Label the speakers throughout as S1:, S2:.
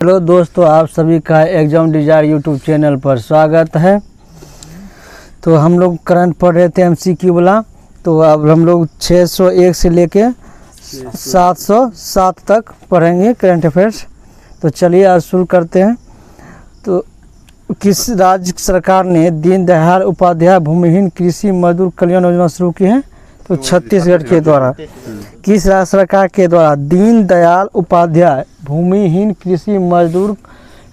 S1: Hello दोस्तों, आप सभी का एग्जाम डिजायर यूट्यूब चैनल पर स्वागत है। तो हम लोग करंट पढ़ रहे थे एमसीक्यू वाला। तो अब हम लोग 601 से लेके 707 तक पढ़ेंगे करंट अफेयर्स। तो चलिए आज शुरू करते हैं। तो किस राज्य सरकार ने दीनदयाल उपाध्याय भूमिहीन कृषि मजदूर कल्याण योजना शुरू की है? तो छत्तीसगढ़ के द्वारा। किस राज्य सरकार के द्वारा दीनदयाल उपाध्याय भूमिहीन कृषि मजदूर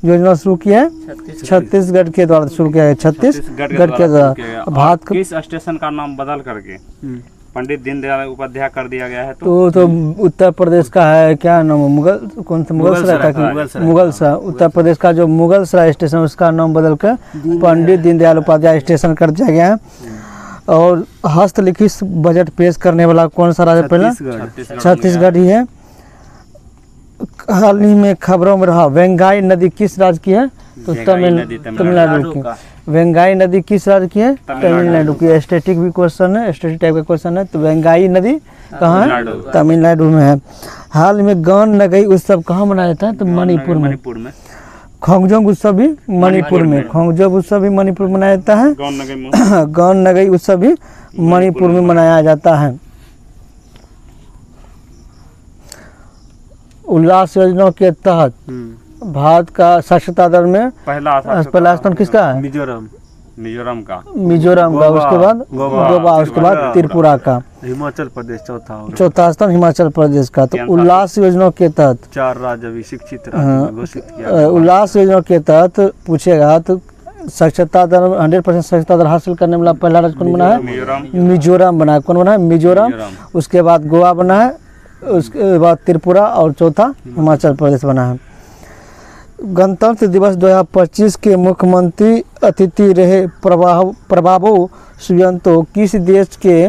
S1: योजना शुरू की है? छत्तीसगढ़ के द्वारा शुरू किया है। छत्तीसगढ़ के द्वारा। भारत
S2: किस स्टेशन का नाम बदल करके पंडित दीनदयाल उपाध्याय कर दिया गया है?
S1: तो उत्तर प्रदेश का है, क्या नाम? कौन सा मुगलसराय का? मुगलसराय। उत्तर प्रदेश का जो मुगलसराय स्टेशन उसका नाम बदल कर पंडित दीनदयाल उपाध्याय स्टेशन कर दिया गया है। और हस्तलिखित बजट पेश करने वाला कौन सा राज्य? पहला छत्तीसगढ़ ही है। हाल ही में खबरों में रहा वेंगाई नदी किस राज्य की है? तो तमिलनाडु की। वेंगाई नदी किस राज्य की है? तमिलनाडु की। स्टैटिक भी क्वेश्चन है, स्टैटिक टाइप का क्वेश्चन है। तो वेंगाई नदी कहाँ है? तमिलनाडु में है। हाल में गौन नगई उत्सव कहाँ मनाया जाता है? तो मणिपुर में। खोंगजोंग उत्सव भी मणिपुर में। खोंगजोंग उत्सव भी मणिपुर में मनाया जाता है। गौन नगई उत्सव भी मणिपुर में मनाया जाता है। उल्लास योजना के तहत भारत का साक्षरता दर में पहला स्थान किसका है?
S2: मिजोरम का।
S1: उसके बाद गोवा, उसके बाद त्रिपुरा का।
S3: हिमाचल प्रदेश
S1: चौथा स्थान हिमाचल प्रदेश का। तो उल्लास योजना के तहत
S3: 4 राज्य अभी शिक्षित राज्य घोषित किया।
S1: उल्लास योजना के तहत पूछेगा तो साक्षरता दर 100% साक्षरता दर हासिल करने वाला पहला राज्य कौन बना है? मिजोरम बना है। कौन बना है? मिजोरम। उसके बाद गोवा बना है, उसके बाद त्रिपुरा और चौथा हिमाचल प्रदेश बना है। गणतंत्र दिवस 2025 के मुख्यमंत्री अतिथि रहे प्रभाबो सुबियांतो किस देश के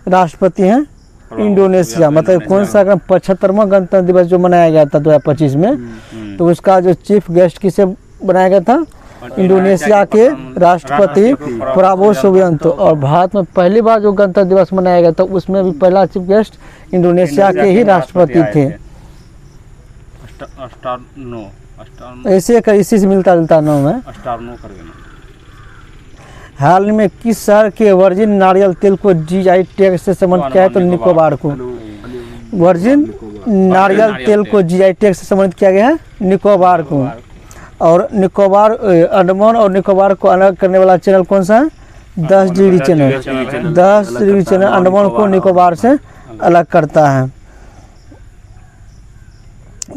S1: राष्ट्रपति हैं? इंडोनेशिया। मतलब कौन सा 75वां गणतंत्र दिवस जो मनाया गया था 2025 में, तो उसका जो चीफ गेस्ट किसे बनाया गया था? इंडोनेशिया के राष्ट्रपति प्रभाबो सुबियांतो। और भारत में पहली बार जो गणतंत्र दिवस मनाया गया था उसमें भी पहला चीफ गेस्ट इंडोनेशिया के ही राष्ट्रपति थे। ऐसे का इसी से मिलता जुलता नाम है। हाल में किस शहर के वर्जिन नारियल तेल को जीआई टैग से सम्मानित किया है? तो निकोबार को। वर्जिन नारियल तेल को जीआई टैग से सम्मानित किया गया है निकोबार को। और निकोबार, अंडमान और निकोबार को अलग करने वाला चैनल कौन सा है? 10 degree channel. 10 degree channel Andaman को निकोबार से अलग करता है।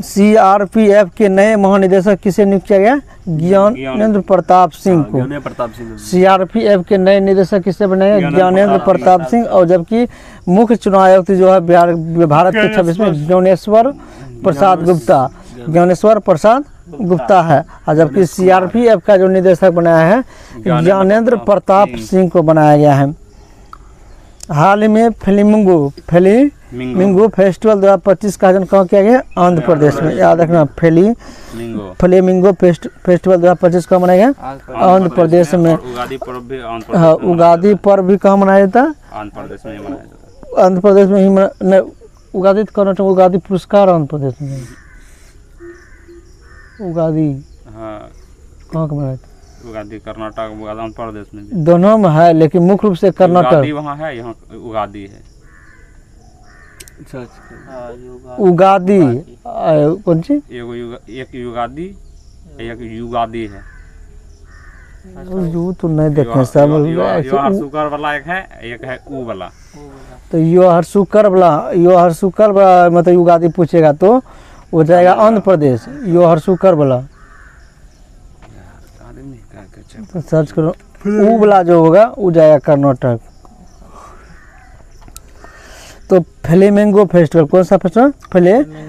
S1: सीआरपीएफ के नए महानिदेशक किसे नियुक्त किया गया? ज्ञानेंद्र प्रताप सिंह को। सीआरपीएफ के नए निदेशक किसे बनाए? ज्ञानेंद्र प्रताप सिंह। और जबकि मुख्य चुनाव आयुक्त जो है भारत के 26 में ज्ञानेश्वर प्रसाद गुप्ता है। और जबकि सीआरपीएफ का जो निदेशक बनाया है ज्ञानेंद्र प्रताप सिंह को बनाया गया है। हाल में फ्लेमिंगो फेस्टिवल 2025 का आयोजन कहाँ किया गया? आंध्र प्रदेश में। याद रखना, फ्लेमिंगो फेस्टिवल 2025 कहाँ मनाया गया? आंध्र प्रदेश में। उगादी पर्व भी कहाँ मनाया जाता है? आंध्र प्रदेश में ही। उगादी कर्नाटक, उगादी पुरस्कार आंध्र प्रदेश में। उगादी कहाँ का मनाया जाता है?
S2: उगादी कर्नाटक, आंध्र प्रदेश में
S1: दोनों में है, लेकिन मुख्य रूप से कर्नाटक
S2: वहाँ है, यहाँ उगादी है।
S1: उगादी कौन सी?
S2: एक युगादी, एक युगादी है।
S1: यू तो नहीं देखे सब।
S2: शुक्र वाला एक है ऊ वाला।
S1: तो यो हर शुक्र वाला मतलब युगादी पूछेगा तो वो जाएगा आंध्र प्रदेश। यो हर शुक्र वाला तो सर्च करो। ऊ वाला जो होगा वो जाएगा कर्नाटक। तो फ्लेमिंगो फेस्टिवल कौन सा फेस्टिवल?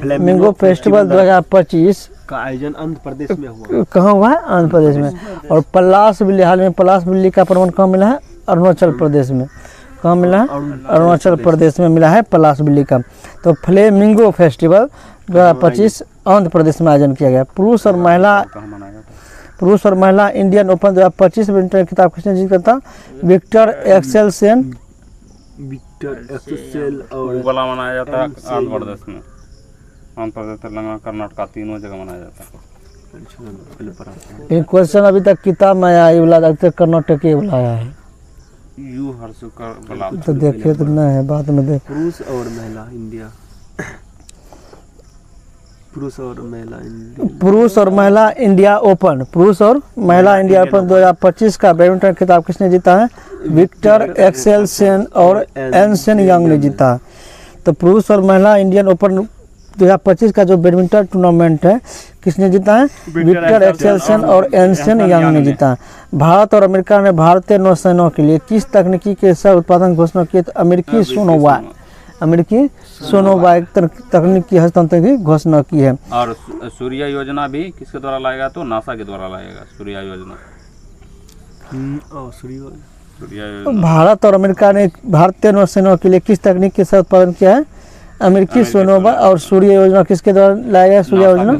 S1: फ्लेमिंगो फेस्टिवल 2025
S3: का आयोजन आंध्र प्रदेश में हुआ।
S1: कहाँ हुआ है? आंध्र प्रदेश में। और पलाश बिल्ली, हाल में पलाश बिल्ली का प्रमाण कहाँ मिला है? अरुणाचल प्रदेश में। कहाँ मिला है? अरुणाचल प्रदेश में मिला है पलाश बिल्ली का। तो फ्लेमिंगो फेस्टिवल 2025 आंध्र प्रदेश में आयोजन किया गया। पुरुष और महिला इंडियन ओपन 2025 बैडमिंटन खिताब किसने जीत करता? Viktor Axelsen.
S3: और
S2: वाला मनाया जाता है आंध्र प्रदेश में। आंध्र प्रदेश तेलंगाना कर्नाटका तीनों जगह मनाया जाता है।
S3: पहले पढ़ा था।
S1: ये क्वेश्चन अभी तक किताब में आया, ये वाला अभी तक कर्नाटक ये वाला आया है,
S2: यू हर्षुकर बला
S1: तो देखे तो नहीं है, बाद में देख।
S3: पुरुष और महिला इंडिया, पुरुष और महिला इंडिया,
S1: पुरुष और महिला इंडिया ओपन, पुरुष और महिला इंडिया ओपन 2025 का बैडमिंटन खिताब किसने जीता है? विक्टर एक्सेलसेन और एनसेन यंग ने जीता। तो पुरुष और महिला इंडियन ओपन 2025 का जो बैडमिंटन टूर्नामेंट है किसने जीता है? विक्टर एक्सेलसेन और एनसेन यंग ने जीता। भारत और अमेरिका ने भारतीय नौसेना के लिए किस तकनीकी के सह उत्पादन घोषणा की? तो अमेरिकी सोनोवाय तकनीक की हस्तांतरण की घोषणा की है।
S2: और सूर्य योजना भी किसके द्वारा लाएगा? तो नासा के द्वारा लाएगा सूर्य योजना। सूर्य योजना
S1: भारत और अमेरिका ने भारतीय नौसेना के लिए किस तकनीक के साथ उत्पादन किया है? अमेरिकी सोनोवा। और सूर्य योजना किसके द्वारा लाया गया? सूर्य योजना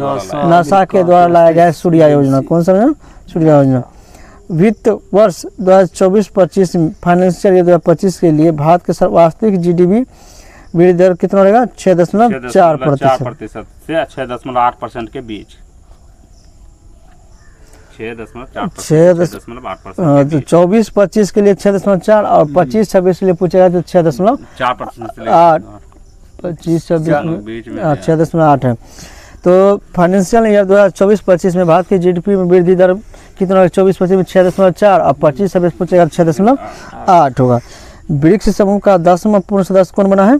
S1: नासा के द्वारा लाया गया है सूर्य योजना। कौन सा योजना? सूर्य योजना। वित्त वर्ष 2024-25 फाइनेंशियल ईयर 2025 के लिए भारत के वास्तविक जीडीपी वृद्धि दर कितना रहेगा? 6.4%
S2: से 6.8% के बीच। 6.8%
S1: 24-25 के लिए 6.4 और 25-26 के लिए पूछेगा तो 6.8 6.8 है। तो फाइनेंशियल ईयर 2024-25 में भारत की जीडीपी में वृद्धि दर कितना? 24-25 में 6.4 और 25-26 पूछेगा 6.8 होगा। ब्रिक्स समूह का 10वां पूर्ण सदस्य कौन बना है?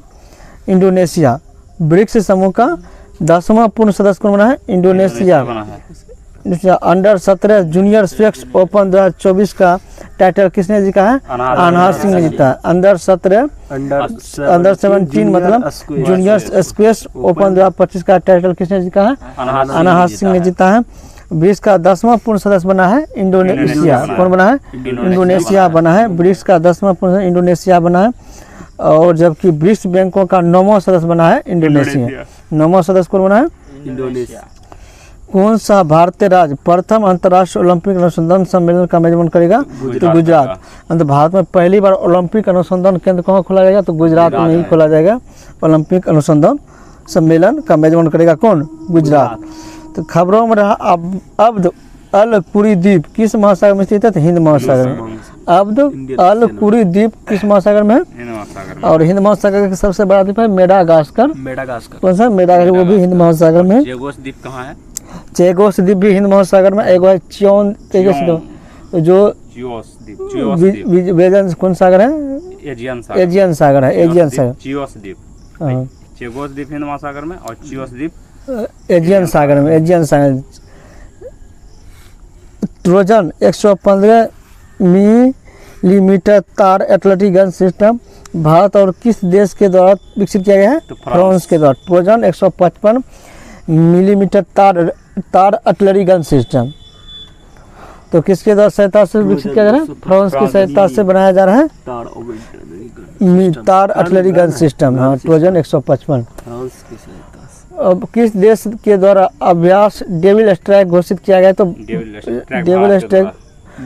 S1: इंडोनेशिया। ब्रिक्स समूह का 10वां पूर्ण सदस्य कौन बना है? इंडोनेशिया। अंडर 17 जूनियर स्वेक्स ओपन 2024 का टाइटल किसने जीता है? अनहार सिंह ने जीता। अंडर 17 अंडर 17 मतलब जूनियर स्क्वेश ओपन 2025 का टाइटल किसने जीता है? अनहार सिंह ने जीता है। ब्रिक्स का 10वां पूर्ण सदस्य बना है इंडोनेशिया। कौन बना है? इंडोनेशिया बना है। ब्रिक्स का 10वां पूर्ण इंडोनेशिया बना है। और जबकि ब्रिक्स बैंकों का 9वां सदस्य बना है इंडोनेशिया। 9वां सदस्य कौन बना है?
S3: इंडोनेशिया।
S1: कौन सा भारतीय राज्य प्रथम अंतर्राष्ट्रीय ओलंपिक अनुसंधान सम्मेलन का मेजबान करेगा? तो गुजरात। अंत भारत में पहली बार ओलंपिक अनुसंधान केंद्र कहाँ खोला जाएगा? तो गुजरात में ही खोला जाएगा। ओलंपिक अनुसंधान सम्मेलन का मेजबान करेगा कौन? गुजरात। तो खबरों में रहा अब्द अल कुरी द्वीप किस महासागर में स्थित है? तो हिंद महासागर में। अब्द अल कुरी द्वीप किस महासागर में है? और हिंद महासागर का सबसे बड़ा द्वीप है मेडागास्कर। कौन सा? मेडागास्कर, वो भी हिंद महासागर में।
S2: चेगोस द्वीप कहाँ है?
S1: चेगोस द्वीप भी हिंद महासागर में। एक है चियोन जो वेजन कौन सागर है? एजियन सागर है। एजियन सागर।
S2: चियोस द्वीप। चेगोस द्वीप हिंद महासागर में और चियोस द्वीप
S1: एजियन सागर में। एजियन सागर। ट्रोजन 115 मिलीमीटर तार आर्टिलरी गन सिस्टम भारत और किस देश के द्वारा विकसित किया गया है?
S2: तो
S1: फ्रांस के द्वारा। ट्रोजन 155 मिलीमीटर तार आर्टिलरी गन सिस्टम तो किसके द्वारा सहायता से विकसित किया जा रहा है? फ्रांस की सहायता से बनाया जा रहा है तार आर्टिलरी गन सिस्टम। हाँ, ट्रोजन 155
S3: फ्रांस की सहायता से।
S1: अब किस देश के द्वारा अभ्यास डेविल स्ट्राइक घोषित किया गया? तो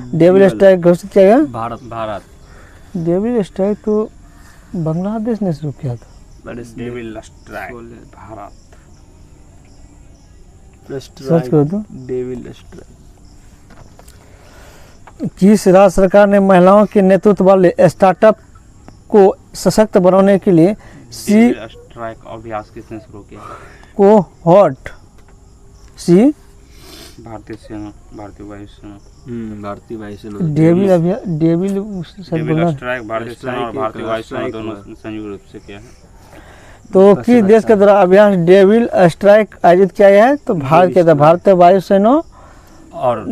S1: डेविल स्ट्राइक घोषित किया गया
S2: भारत।
S1: डेविल स्ट्राइक तो बांग्लादेश ने शुरू किया था।
S2: Devil strike Bharat.
S1: सर्च करो तो।
S3: Devil strike.
S1: किस राज्य सरकार ने महिलाओं के नेतृत्व वाले स्टार्टअप को सशक्त बनाने के लिए
S2: डेविल स्ट्राइक अभ्यास किसने शुरू किया?
S1: कोहॉर्ट सी
S2: भारतीय सेना, भारतीय वायुसेना।
S3: भारतीय वायुसेना।
S1: डेविल
S2: स्ट्राइक भारतीय सेना और भारतीय वायुसेना दोनों संयुक्त रूप से किया है।
S1: तो किस देश के द्वारा अभ्यास डेविल स्ट्राइक आयोजित किया गया है? तो भारत के द्वारा भारतीय वायुसेना
S2: और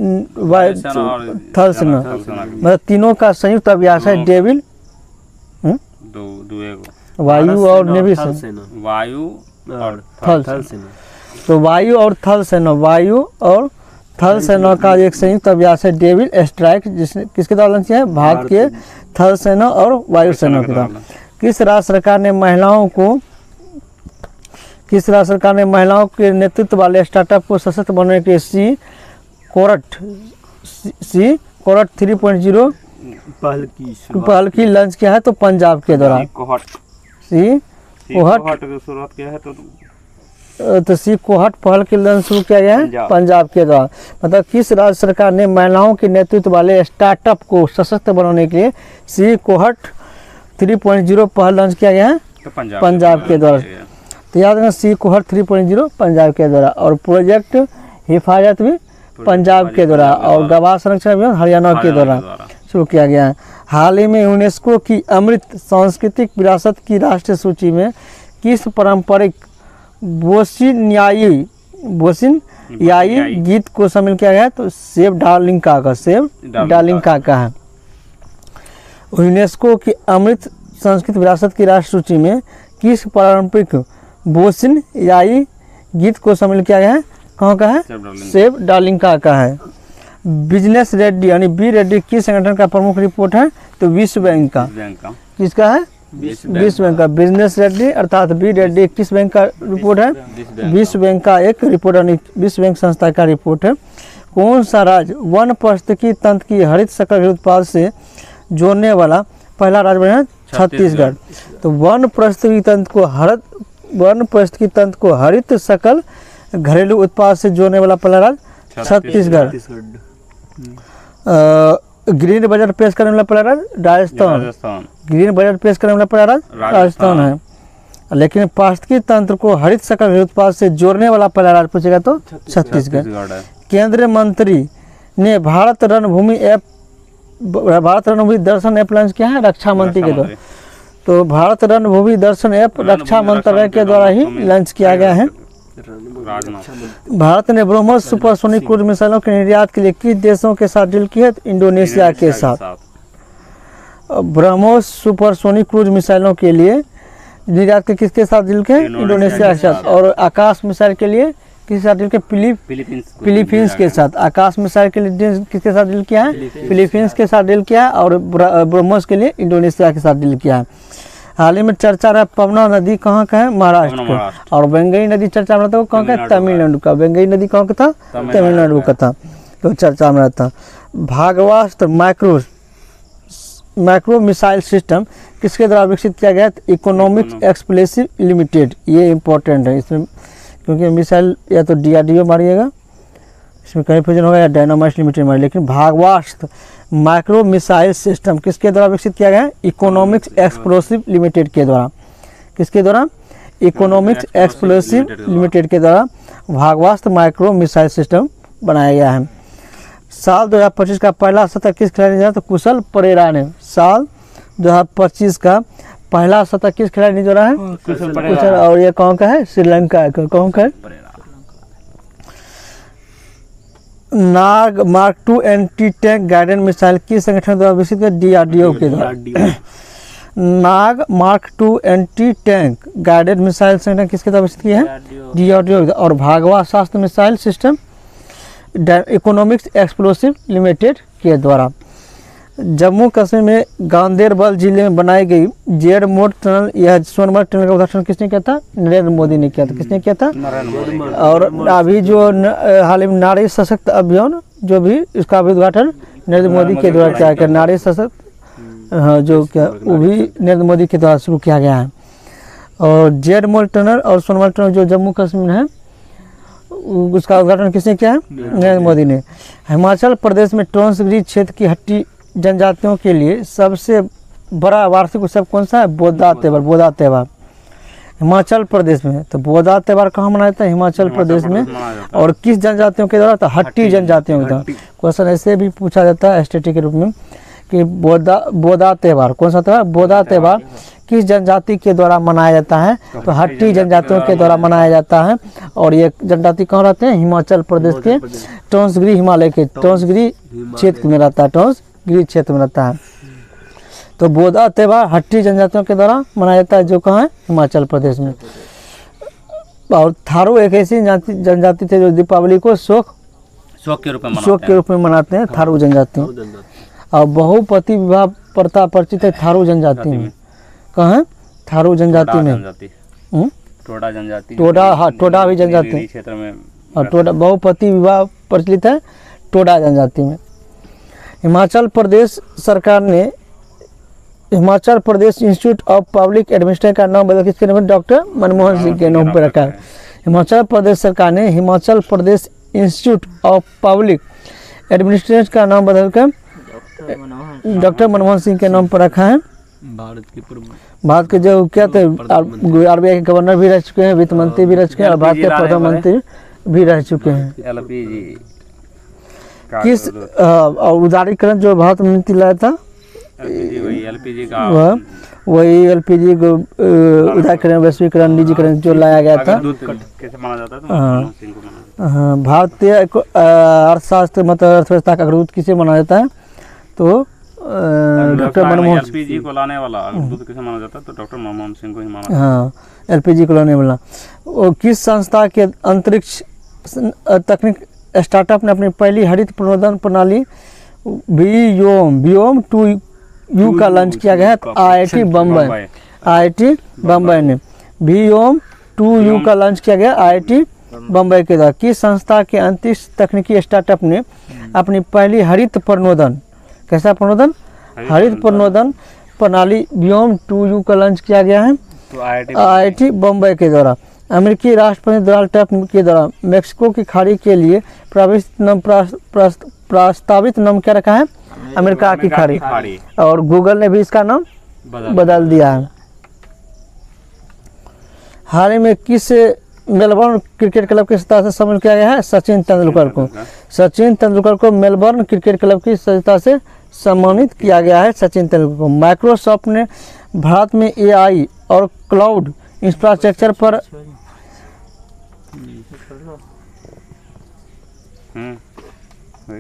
S1: थल सेना मतलब तीनों का संयुक्त अभ्यास है डेविल। वायु और नेवी सेना।
S2: वायु और
S1: थल सेना। तो वायु और थल सेना, वायु और थल सेना का एक संयुक्त अभ्यास है डेविल स्ट्राइक, जिसने किसके द्वारा लॉन्च किया है? भारत के थल सेना और वायु सेना के द्वारा। किस राज्य सरकार ने महिलाओं के नेतृत्व वाले स्टार्टअप को सशक्त बनाने के लिए कोरट 3.0 पहल की लॉन्च किया है? तो पंजाब के द्वारा।
S2: कोहॉर्ट
S1: कोहॉर्ट
S2: की शुरुआत किया है तो
S1: तो सी कोहट पहल के लिए शुरू किया गया है पंजाब के द्वारा। मतलब किस राज्य सरकार ने महिलाओं के नेतृत्व वाले स्टार्टअप को सशक्त बनाने के लिए सी कोहट 3.0 पहल लॉन्च किया गया है?
S2: तो
S1: पंजाब के द्वारा। तो याद रखना सी कोहट 3.0 पंजाब के द्वारा, और प्रोजेक्ट हिफाजत भी पंजाब के द्वारा, और गवाह संरक्षण अभियान हरियाणा के द्वारा शुरू किया गया है। हाल ही में यूनेस्को की अमृत सांस्कृतिक विरासत की राष्ट्रीय सूची में किस पारंपरिक बोसिनियाई गीत को शामिल किया गया है? तो सेव डार्लिंग काका है। यूनेस्को की अमृत सांस्कृतिक विरासत की राष्ट्रीय सूची में किस पारंपरिक बोसिनियाई गीत को शामिल किया गया है? कहाँ का है? सेव डार्लिंग काका है। बिजनेस रेड्डी यानी बी रेड्डी किस संगठन का प्रमुख रिपोर्ट है? तो विश्व बैंक का। किसका है? विश्व बैंक का। बिजनेस रेड्डी अर्थात बी रेड्डी किस बैंक का रिपोर्ट है? विश्व बैंक का एक रिपोर्ट यानी विश्व बैंक संस्था का रिपोर्ट है। कौन सा राज्य वन पारिस्थितिकी तंत्र की हरित शकल उत्पाद से जोड़ने वाला पहला राज्य बना? छत्तीसगढ़। तो वन पारिस्थितिकी तंत्र को हरित शकल घरेलू उत्पाद से जोड़ने वाला पहला राज्य छत्तीसगढ़। ग्रीन बजट पेश करने वाला पहला राज्य राजस्थान। ग्रीन बजट पेश करने वाला पहला राज्य राजस्थान है। लेकिन पारिस्थितिकी तंत्र को हरित शकल घरेलू उत्पाद से जोड़ने वाला पहला राज्य पूछेगा तो छत्तीसगढ़। केंद्रीय मंत्री ने भारत रणभूमि दर्शन ऐप लॉन्च किया है रक्षा मंत्री के द्वारा। तो भारत रणभूमि दर्शन ऐप रक्षा मंत्रालय के द्वारा ही लॉन्च किया गया है। भारत ने ब्रह्मोस सुपरसोनिक क्रूज मिसाइलों के निर्यात के लिए किस देशों के साथ डील की है? इंडोनेशिया के साथ। ब्रह्मोस सुपरसोनिक क्रूज मिसाइलों के लिए निर्यात के किसके साथ डील के? इंडोनेशिया के साथ। और आकाश मिसाइल के लिए किसके साथ डील के? फिलीपींस के साथ। आकाश मिसाइल के लिए किसके साथ डील किया है? फिलीपींस के साथ डील किया है। और ब्रह्मोस के लिए इंडोनेशिया के साथ डील किया है। हाल ही में चर्चा रहा पवना नदी कहाँ का है? महाराष्ट्र का। और वेंगई नदी चर्चा में रहता है कहाँ का? तमिलनाडु का। वेंगई नदी कहाँ का था? तमिलनाडु का था, तो चर्चा में रहता। भागवास्त्र माइक्रो मिसाइल सिस्टम किसके द्वारा विकसित किया गया? Economic explosive limited. ये इम्पोर्टेंट है इसमें, क्योंकि मिसाइल या तो DRDO मारिएगा, इसमें कन्फ्यूजन होगा, या डायनामाइट लिमिटेड मारिए। लेकिन भागवास्त्र माइक्रो मिसाइल सिस्टम किसके द्वारा विकसित किया गया है? इकोनॉमिक्स एक्सप्लोसिव लिमिटेड के द्वारा। किसके द्वारा? इकोनॉमिक्स एक्सप्लोसिव लिमिटेड के द्वारा भागवास्त्र माइक्रो मिसाइल सिस्टम बनाया गया है। साल 2025 का पहला शतक किस खिलाड़ी ने जोड़ा? तो कुशल परेरा ने। साल 2025 का पहला शतक किस खिलाड़ी ने जोड़ा है? कुशल परेरा। और ये कौन का है? श्रीलंका का। कौन का है? Nag mark 2 anti tank guided missile किस संगठन द्वारा विकसित किया? DRDO के द्वारा। Nag mark 2 anti tank guided missile संगठन किसके द्वारा विकसित किया है? DRDO। और Bhargavastra missile system economics explosive limited के द्वारा। जम्मू कश्मीर में गांदेरबल जिले में बनाई गई जेड मोड टनल, यह सोनमर्ग टनल का उद्घाटन किसने किया था? नरेंद्र मोदी ने किया था। किसने किया था? और अभी जो हाल ही में नारी सशक्त अभियान जो भी, इसका भी उद्घाटन नरेंद्र मोदी के द्वारा किया गया। नारी सशक्त जो क्या, वो भी नरेंद्र मोदी के द्वारा शुरू किया गया है। और जेड मोड टनल और सोनमर्ग टनल जो जम्मू कश्मीर में है, उसका उद्घाटन किसने किया है? नरेंद्र मोदी ने। हिमाचल प्रदेश में टोंसगिरी क्षेत्र की हट्टी जनजातियों के लिए सबसे बड़ा वार्षिक उत्सव कौन सा है? बोदा त्यौहार। हिमाचल प्रदेश में। तो बोदा त्यौहार कहाँ मनाया जाता है? हिमाचल प्रदेश में। और किस जनजातियों के द्वारा? तो हट्टी जनजातियों के द्वारा। क्वेश्चन ऐसे भी पूछा जाता है STT के रूप में कि बोदा त्यौहार, कौन सा त्यौहार? बोदा त्यौहार किस जनजाति के द्वारा मनाया जाता है? तो हट्टी जनजातियों के द्वारा मनाया जाता है। और ये जनजाति कहाँ रहते हैं? हिमाचल प्रदेश के टोंसगिरी हिमालय के टोंसगिरी क्षेत्र में रहता है। टोंसगिरी क्षेत्र में रहता है। तो बोदा त्यौहार हट्टी जनजातियों के द्वारा मनाया जाता है, जो कहाँ है? हिमाचल प्रदेश में। और थारू एक ऐसी जनजाति थे जो दीपावली को शोक के रूप में मनाते हैं, थारू जनजाति। और बहुपति विवाह प्रथा परिचित है थारू जनजाति में। कहाँ है? थारू जनजाति में। टोडा भी जनजाति क्षेत्र में। और टोडा बहुपति विवाह प्रचलित है टोडा जनजाति में। हिमाचल प्रदेश सरकार ने Himachal Pradesh institute of public administration का नाम बदल किसके नाम? डॉक्टर मनमोहन सिंह के नाम पर रखा है। हिमाचल प्रदेश सरकार ने Himachal Pradesh institute of public administration का नाम बदलकर डॉक्टर मनमोहन सिंह के नाम पर रखा है।
S3: भारत के पूर्व
S1: भारत के जो क्या थे RBI के गवर्नर भी रह चुके हैं, वित्त मंत्री भी रह चुके हैं और भारत के प्रधानमंत्री भी रह चुके हैं।
S2: LPG
S1: किस और उदारीकरण जो भारत में नीति लाया था
S2: वही LPG का
S1: वही LPG को उदारीकरण वैश्वीकरण निजीकरण जो लाया गया था।
S2: दूध कैसे माना जाता है तो मनमोहन सिंह को माना।
S1: हाँ, भारतीय अर्थशास्त्र मतलब अर्थव्यवस्था का अग्रदूत किसे माना जाता है तो डॉक्टर मनमोहन
S2: LPG को लाने वाला दूध कैसे माना जाता है तो डॉक्टर मनमोहन सिंह को ही माना।
S1: हाँ, LPG को लाने वाला। वो किस संस्था के अंतरिक्ष तकनीक स्टार्टअप ने अपनी पहली हरित प्रबंधन प्रणाली बियोम 2U का लॉन्च किया गया है? तो IIT बम्बई, IIT बम्बई ने बियोम 2U का लॉन्च किया गया IIT बम्बई के द्वारा। किस संस्था के अंतरिक्ष तकनीकी स्टार्टअप ने अपनी पहली हरित प्रणोदन, कैसा प्रणोदन, हरित प्रणोदन प्रणाली बियोम 2U का लॉन्च किया गया है?
S2: तो
S1: IIT बम्बई के द्वारा। अमेरिकी राष्ट्रपति डोनाल्ड ट्रंप के द्वारा मेक्सिको की खाड़ी के लिए प्रस्तावित नाम क्या रखा है? अमेरिका की खाड़ी। और गूगल ने भी इसका नाम बदल दिया है। हाल ही में किस मेलबर्न क्रिकेट क्लब की सदस्यता से सम्मानित किया गया है? सचिन तेंदुलकर को। सचिन तेंदुलकर को मेलबर्न क्रिकेट क्लब की सदस्यता से सम्मानित किया गया है। सचिन तेंदुलकर को। माइक्रोसॉफ्ट ने भारत में AI और क्लाउड इंफ्रास्ट्रक्चर पर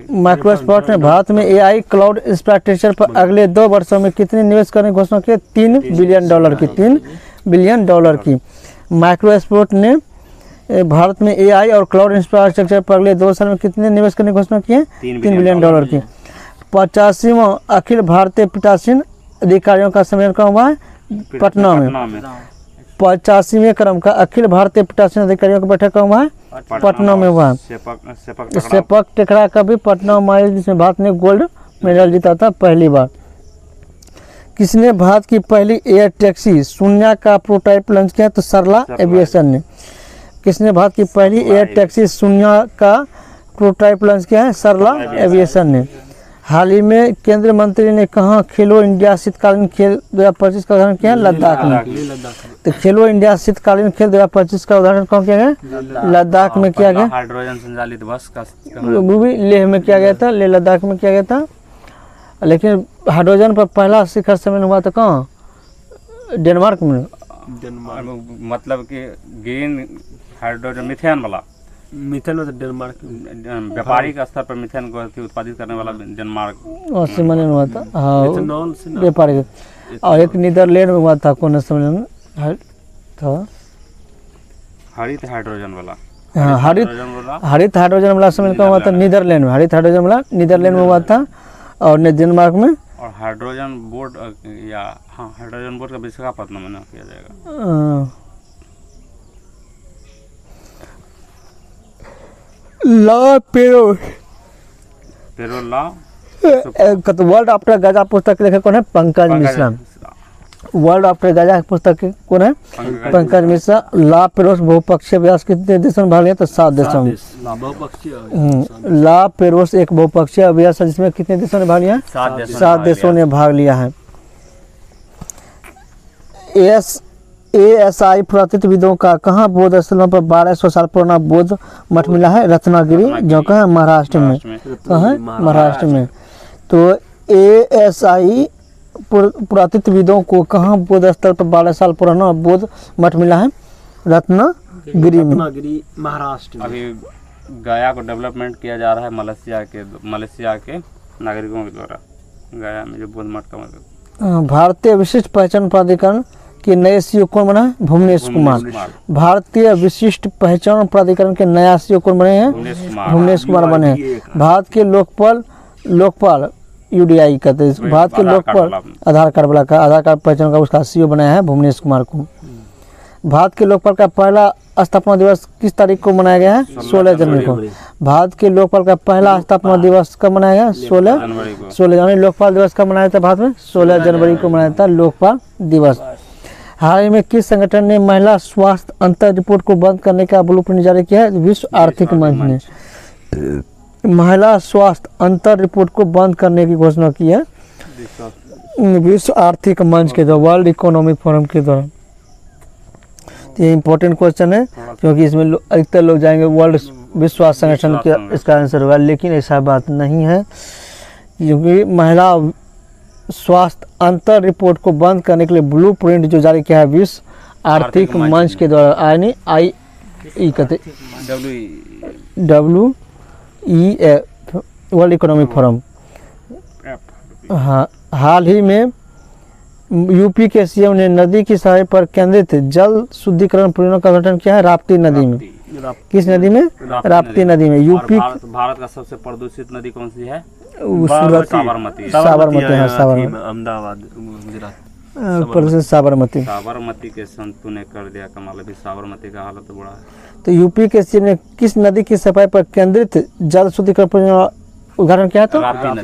S1: माइक्रोसॉफ्ट ने भारत में AI क्लाउड इंफ्रास्ट्रक्चर पर अगले 2 वर्षों में कितने निवेश करने की घोषणा की? $3 बिलियन की। $3 बिलियन की। माइक्रोसॉफ्ट ने भारत में AI और क्लाउड इंफ्रास्ट्रक्चर पर अगले 2 वर्षों में कितने निवेश करने की घोषणा की है? $3 बिलियन की। 85वां अखिल भारतीय पीठासीन अधिकारियों का सम्मेलन कहाँ हुआ है? पटना में। 85वें क्रम का अखिल भारतीय पीठासीन अधिकारियों की बैठक कहाँ हुआ है? पटना में हुआ। सेपक टकरा का भी पटना में आयोजित, जिसमें भारत ने गोल्ड मेडल जीता था पहली बार। किसने भारत की पहली एयर टैक्सी शून्य का प्रोटोटाइप लॉन्च किया? तो सरला एविएशन ने। किसने भारत की पहली एयर टैक्सी शून्य का प्रोटोटाइप लॉन्च किया है? सरला एविएशन ने। हाल ही में केंद्रीय मंत्री ने कहाँ खेलो इंडिया शीतकालीन खेल 2025 का उद्घाटन किया? लद्दाख में। तो खेलो इंडिया शीतकालीन खेल 2025 का उद्घाटन कहाँ किया गया? लद्दाख में किया गया।
S2: हाइड्रोजन संचालित बस का
S1: वो भी लेह में किया गया था, लेह लद्दाख में किया गया था। लेकिन हाइड्रोजन पर पहला शिखर सम्मेलन हुआ था कहाँ? डेनमार्क में।
S2: मतलब कि ग्रीन हाइड्रोजन मिथेन वाला
S3: मिथेन में तो डेनमार्क
S2: व्यापारिक स्तर पर मिथेन को उत्पादित करने वाला डेनमार्क
S1: सम्मेलन हुआ था।
S3: इथेनॉल से ना
S1: व्यापारिक। और एक नीदरलैंड में हुआ था, कौन सम्मेलन था?
S2: हरित हाइड्रोजन वाला।
S1: हाँ, हरित हाइड्रोजन वाला सम्मेलन कहाँ हुआ था? नीदरलैंड में। हरित हाइड्रोजन वाला नीदरलैंड में हुआ था और डेनमार्क में।
S2: और हाइड्रोजन बोर्ड या हाँ हाइड्रोजन बोर्ड का विशाखापट्टनम में किया जाएगा।
S1: ला पेरोल
S2: ला
S1: वर्ल्ड आफ्टर गाजा पुस्तक के लेखक कौन है? Pankaj Mishra. World after Gaza पुस्तक के कौन है? पंकज मिश्रा। ला पेरोस बहुपक्षीय अभ्यास कितने देशों में भाग लिया? तो 7 देशों में। ला पेरोस एक बहुपक्षीय अभ्यास है जिसमें कितने देशों ने भाग लिया? 7 देशों ने भाग लिया है। ASI पुरातत्वविदों का कहाँ बौद्ध स्थलों पर 1200 साल पुराना बौद्ध मठ मिला है? रत्नागिरी, जो कहाँ? महाराष्ट्र में। कहाँ? महाराष्ट्र में। तो ASI पुरातत्वविदों को कहाँ बौद्ध स्थल पर 12 साल पुराना बौद्ध मठ मिला है? रत्नागिरी में।
S3: महाराष्ट्र में।
S2: अभी गया को डेवलपमेंट किया जा रहा है मलेशिया के नागरिकों के द्वारा। गया में जो बौद्ध मठ का
S1: भारतीय विशिष्ट पहचान प्राधिकरण के नए CEO कौन बना है? भुवनेश कुमार। भारतीय विशिष्ट पहचान प्राधिकरण के नया CEO कौन बने हैं? भुवनेश कुमार बने हैं। भारत के लोकपाल UDI कहते हैं। भारत के लोकपाल आधार कार्ड वाला का आधार कार्ड पहचान का उसका CEO बनाया है भुवनेश कुमार को। भारत के लोकपाल का पहला स्थापना दिवस किस तारीख को मनाया गया है? 16 जनवरी को। भारत के लोकपाल का पहला स्थापना दिवस कब मनाया गया? 16 जनवरी। लोकपाल दिवस कब मनाया था भारत में? 16 जनवरी को मनाया था लोकपाल दिवस। हाल ही में किस संगठन ने महिला स्वास्थ्य अंतर रिपोर्ट को बंद करने का ब्लूप्रिंट जारी किया है? विश्व आर्थिक मंच ने महिला स्वास्थ्य अंतर रिपोर्ट को बंद करने की घोषणा की है विश्व आर्थिक मंच के द्वारा, वर्ल्ड इकोनॉमिक फोरम के द्वारा। तो ये इम्पोर्टेंट क्वेश्चन है क्योंकि इसमें अधिकतर लोग जाएंगे वर्ल्ड विश्व स्वास्थ्य संगठन का इसका आंसर होगा, लेकिन ऐसा बात नहीं है क्योंकि महिला स्वास्थ्य अंतर रिपोर्ट को बंद करने के लिए ब्लूप्रिंट जो जारी किया है विश्व आर्थिक मंच के द्वारा, यानी आई कहते WEF वर्ल्ड इकोनॉमिक फोरम। हाँ, हाल ही में यूपी के सीएम ने नदी की सफाई पर केंद्रित जल शुद्धिकरण परियोजना का उद्घाटन किया है राप्ती नदी में। किस नदी में? राप्ती नदी में। यूपी
S2: भारत का सबसे प्रदूषित नदी कौन सी है?
S3: साबरमती
S1: है, साबरमती
S3: अहमदाबाद गुजरात।
S1: साबरमती
S2: के संतु ने कर दिया कमाल, अभी साबरमती का हालत तो बड़ा है।
S1: तो यूपी के सीएम ने किस नदी की सफाई पर केंद्रित जल शुद्धिकरण परियोजना उदाहरण क्या है? तो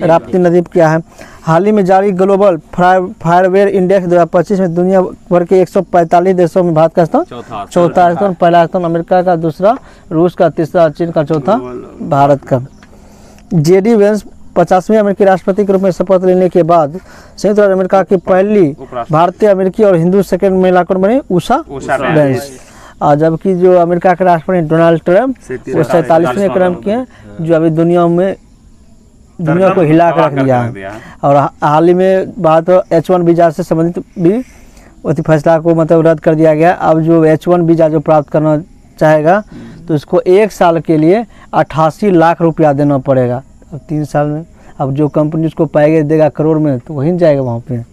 S1: राप्ती नदी किया है। हाल ही में जारी ग्लोबल फायरवेयर इंडेक्स 2025 में दुनिया भर के 145 देशों में भारत का स्थान चौथा स्थान, पहला स्थान अमेरिका का, दूसरा रूस का, तीसरा चीन का, चौथा भारत का। जेडी वेंस 50वें अमेरिकी राष्ट्रपति के रूप में शपथ लेने के बाद संयुक्त राज्य अमेरिका की पहली भारतीय अमेरिकी और हिंदू सेकंड महिला कौन बनी? उषा वेंस। और जबकि जो अमेरिका के राष्ट्रपति डोनाल्ड ट्रंप वो 47वें क्रम के हैं, जो अभी दुनिया को हिला कर रख दिया है। और हाल ही में बात H1 वीजा से संबंधित भी उस फैसला को मतलब रद्द कर दिया गया। अब जो H1 वीजा जो प्राप्त करना चाहेगा तो उसको 1 साल के लिए 88 लाख रुपया देना पड़ेगा। अब 3 साल में अब जो कंपनी उसको पैकेज देगा करोड़ में तो वहीं जाएगा वहाँ पे।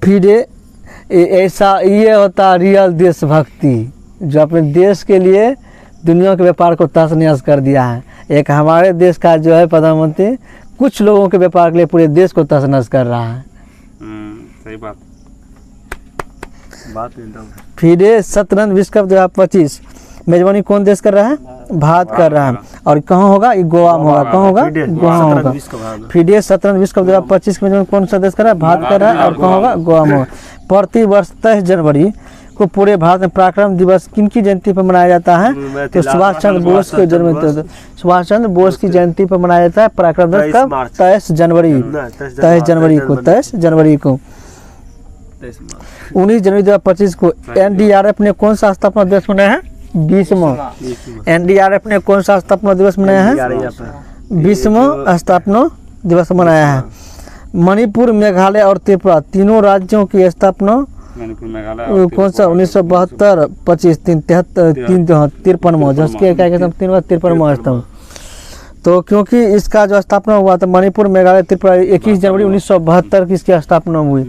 S1: फिर ऐसा ये होता रियल देशभक्ति, जो अपने देश के लिए दुनिया के व्यापार को तहस नहस कर दिया है। एक हमारे देश का जो है प्रधानमंत्री कुछ लोगों के व्यापार के लिए पूरे देश को तहस नहस कर रहा है।
S2: सही बात
S3: एकदम।
S1: फिर शतरंज विश्व कप 2025 मेजबानी कौन देश कर रहा है? भारत कर रहा है। और कहाँ होगा? ये गोवा में होगा। कहाँ होगा? गोवा होगा। फिर शतरंज विश्व कप 2025 में कौन सा देश कर रहा है? भारत कर रहा है। और कहाँ होगा? गोवा में होगा। प्रति वर्ष 23 जनवरी को पूरे भारत में पराक्रम दिवस किनकी जयंती पर मनाया जाता है? तो सुभाष चंद्र बोस के जन्म, सुभाष चंद्र बोस की जयंती पर मनाया जाता है पराक्रम दिवस। कब? 23 जनवरी को। 19 जनवरी 2025 को NDRF ने कौन सा स्थापना दिवस मनाया है? 20वां। NDRF ने कौन सा स्थापना दिवस मनाया है? 20वां स्थापना दिवस मनाया है। मणिपुर, मेघालय और त्रिपुरा तीनों राज्यों की स्थापना कौन सा? 1972, 25, 53, जिसके क्या कहते हैं 53वां स्तंभ। तो क्योंकि इसका जो स्थापना हुआ था मणिपुर, मेघालय, त्रिपुरा 21 जनवरी 1972 की इसकी स्थापना हुई।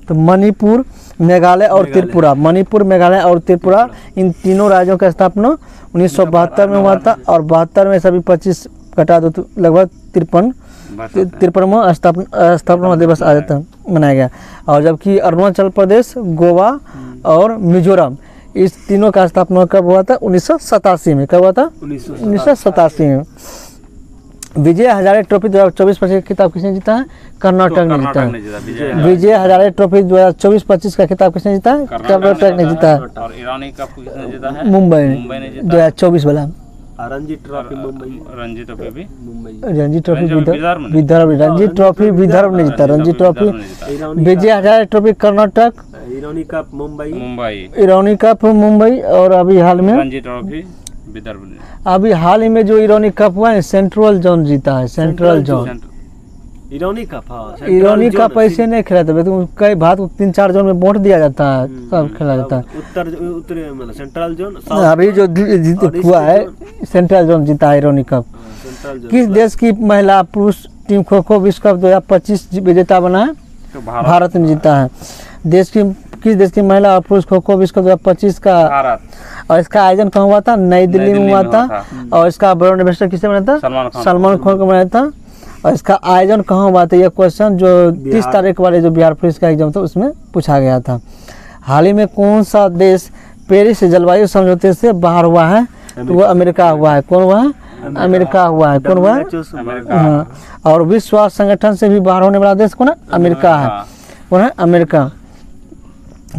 S1: तो मणिपुर, मेघालय और त्रिपुरा, मणिपुर, मेघालय और त्रिपुरा इन तीनों राज्यों का स्थापना 1972 में हुआ था। और 72 में सभी 25 घटा दो तो लगभग 53वां स्थापना दिवस आज मनाया गया। और जबकि अरुणाचल प्रदेश, गोवा और मिजोरम इस तीनों का स्थापना कब हुआ था? 1987 में। कब हुआ था? 1987 में। विजय हजारे ट्रॉफी 2024-25 का खिताब किसने जीता है? कर्नाटक ने जीता है। विजय हजारे ट्रॉफी 2024-25 का खिताब किसने जीता है? कर्नाटक ने जीता है।
S2: और ईरानी कप किसने जीता है?
S1: मुंबई ने 2024 वाला।
S3: रणजी ट्रॉफी मुंबई,
S2: रणजी ट्रॉफी भी
S3: मुंबई,
S1: रणजी ट्रॉफी विदर्भ, रणजी ट्रॉफी विदर्भ ने जीता। रणजी ट्रॉफी विजय हजारे ट्रॉफी कर्नाटक,
S3: ईरानी कप मुंबई,
S1: ईरानी कप मुंबई। और अभी हाल में
S2: रणजी ट्रॉफी विदर्भ ने।
S1: अभी हाल ही में जो ईरानी कप हुआ है सेंट्रल जोन जीता है। सेंट्रल जोन
S3: ईरानी कप, हाँ
S1: ईरानी कप ऐसे नहीं खेला था, तो कई भारत को 3-4 जोन में बांट दिया जाता है, सब खेला जाता है।
S3: उत्तर मतलब सेंट्रल जोन।
S1: अभी जो हुआ है सेंट्रल जोन जीता है ईरानी कप। किस देश की महिला पुरुष टीम खो खो विश्व कप 2025 विजेता बना है? भारत ने जीता है। किस देश की महिला और पुरुष खो खो विश्व कप 2025 का
S2: भारत।
S1: और इसका आयोजन कहाँ हुआ था? नई दिल्ली में हुआ था। और इसका ब्रांड एम्बेसडर किसने बनाया था? सलमान खान को बनाया था। और इसका आयोजन कहाँ हुआ था? यह क्वेश्चन जो 30 तारीख वाले जो बिहार पुलिस का एग्जाम था उसमें पूछा गया था। हाल ही में कौन सा देश पेरिस जलवायु समझौते से बाहर हुआ है? तो वो अमेरिका हुआ है। कौन हुआ है? अमेरिका हुआ है। कौन हुआ है? हाँ। और विश्व स्वास्थ्य संगठन से भी बाहर होने वाला देश कौन है? अमेरिका है। कौन है? अमेरिका।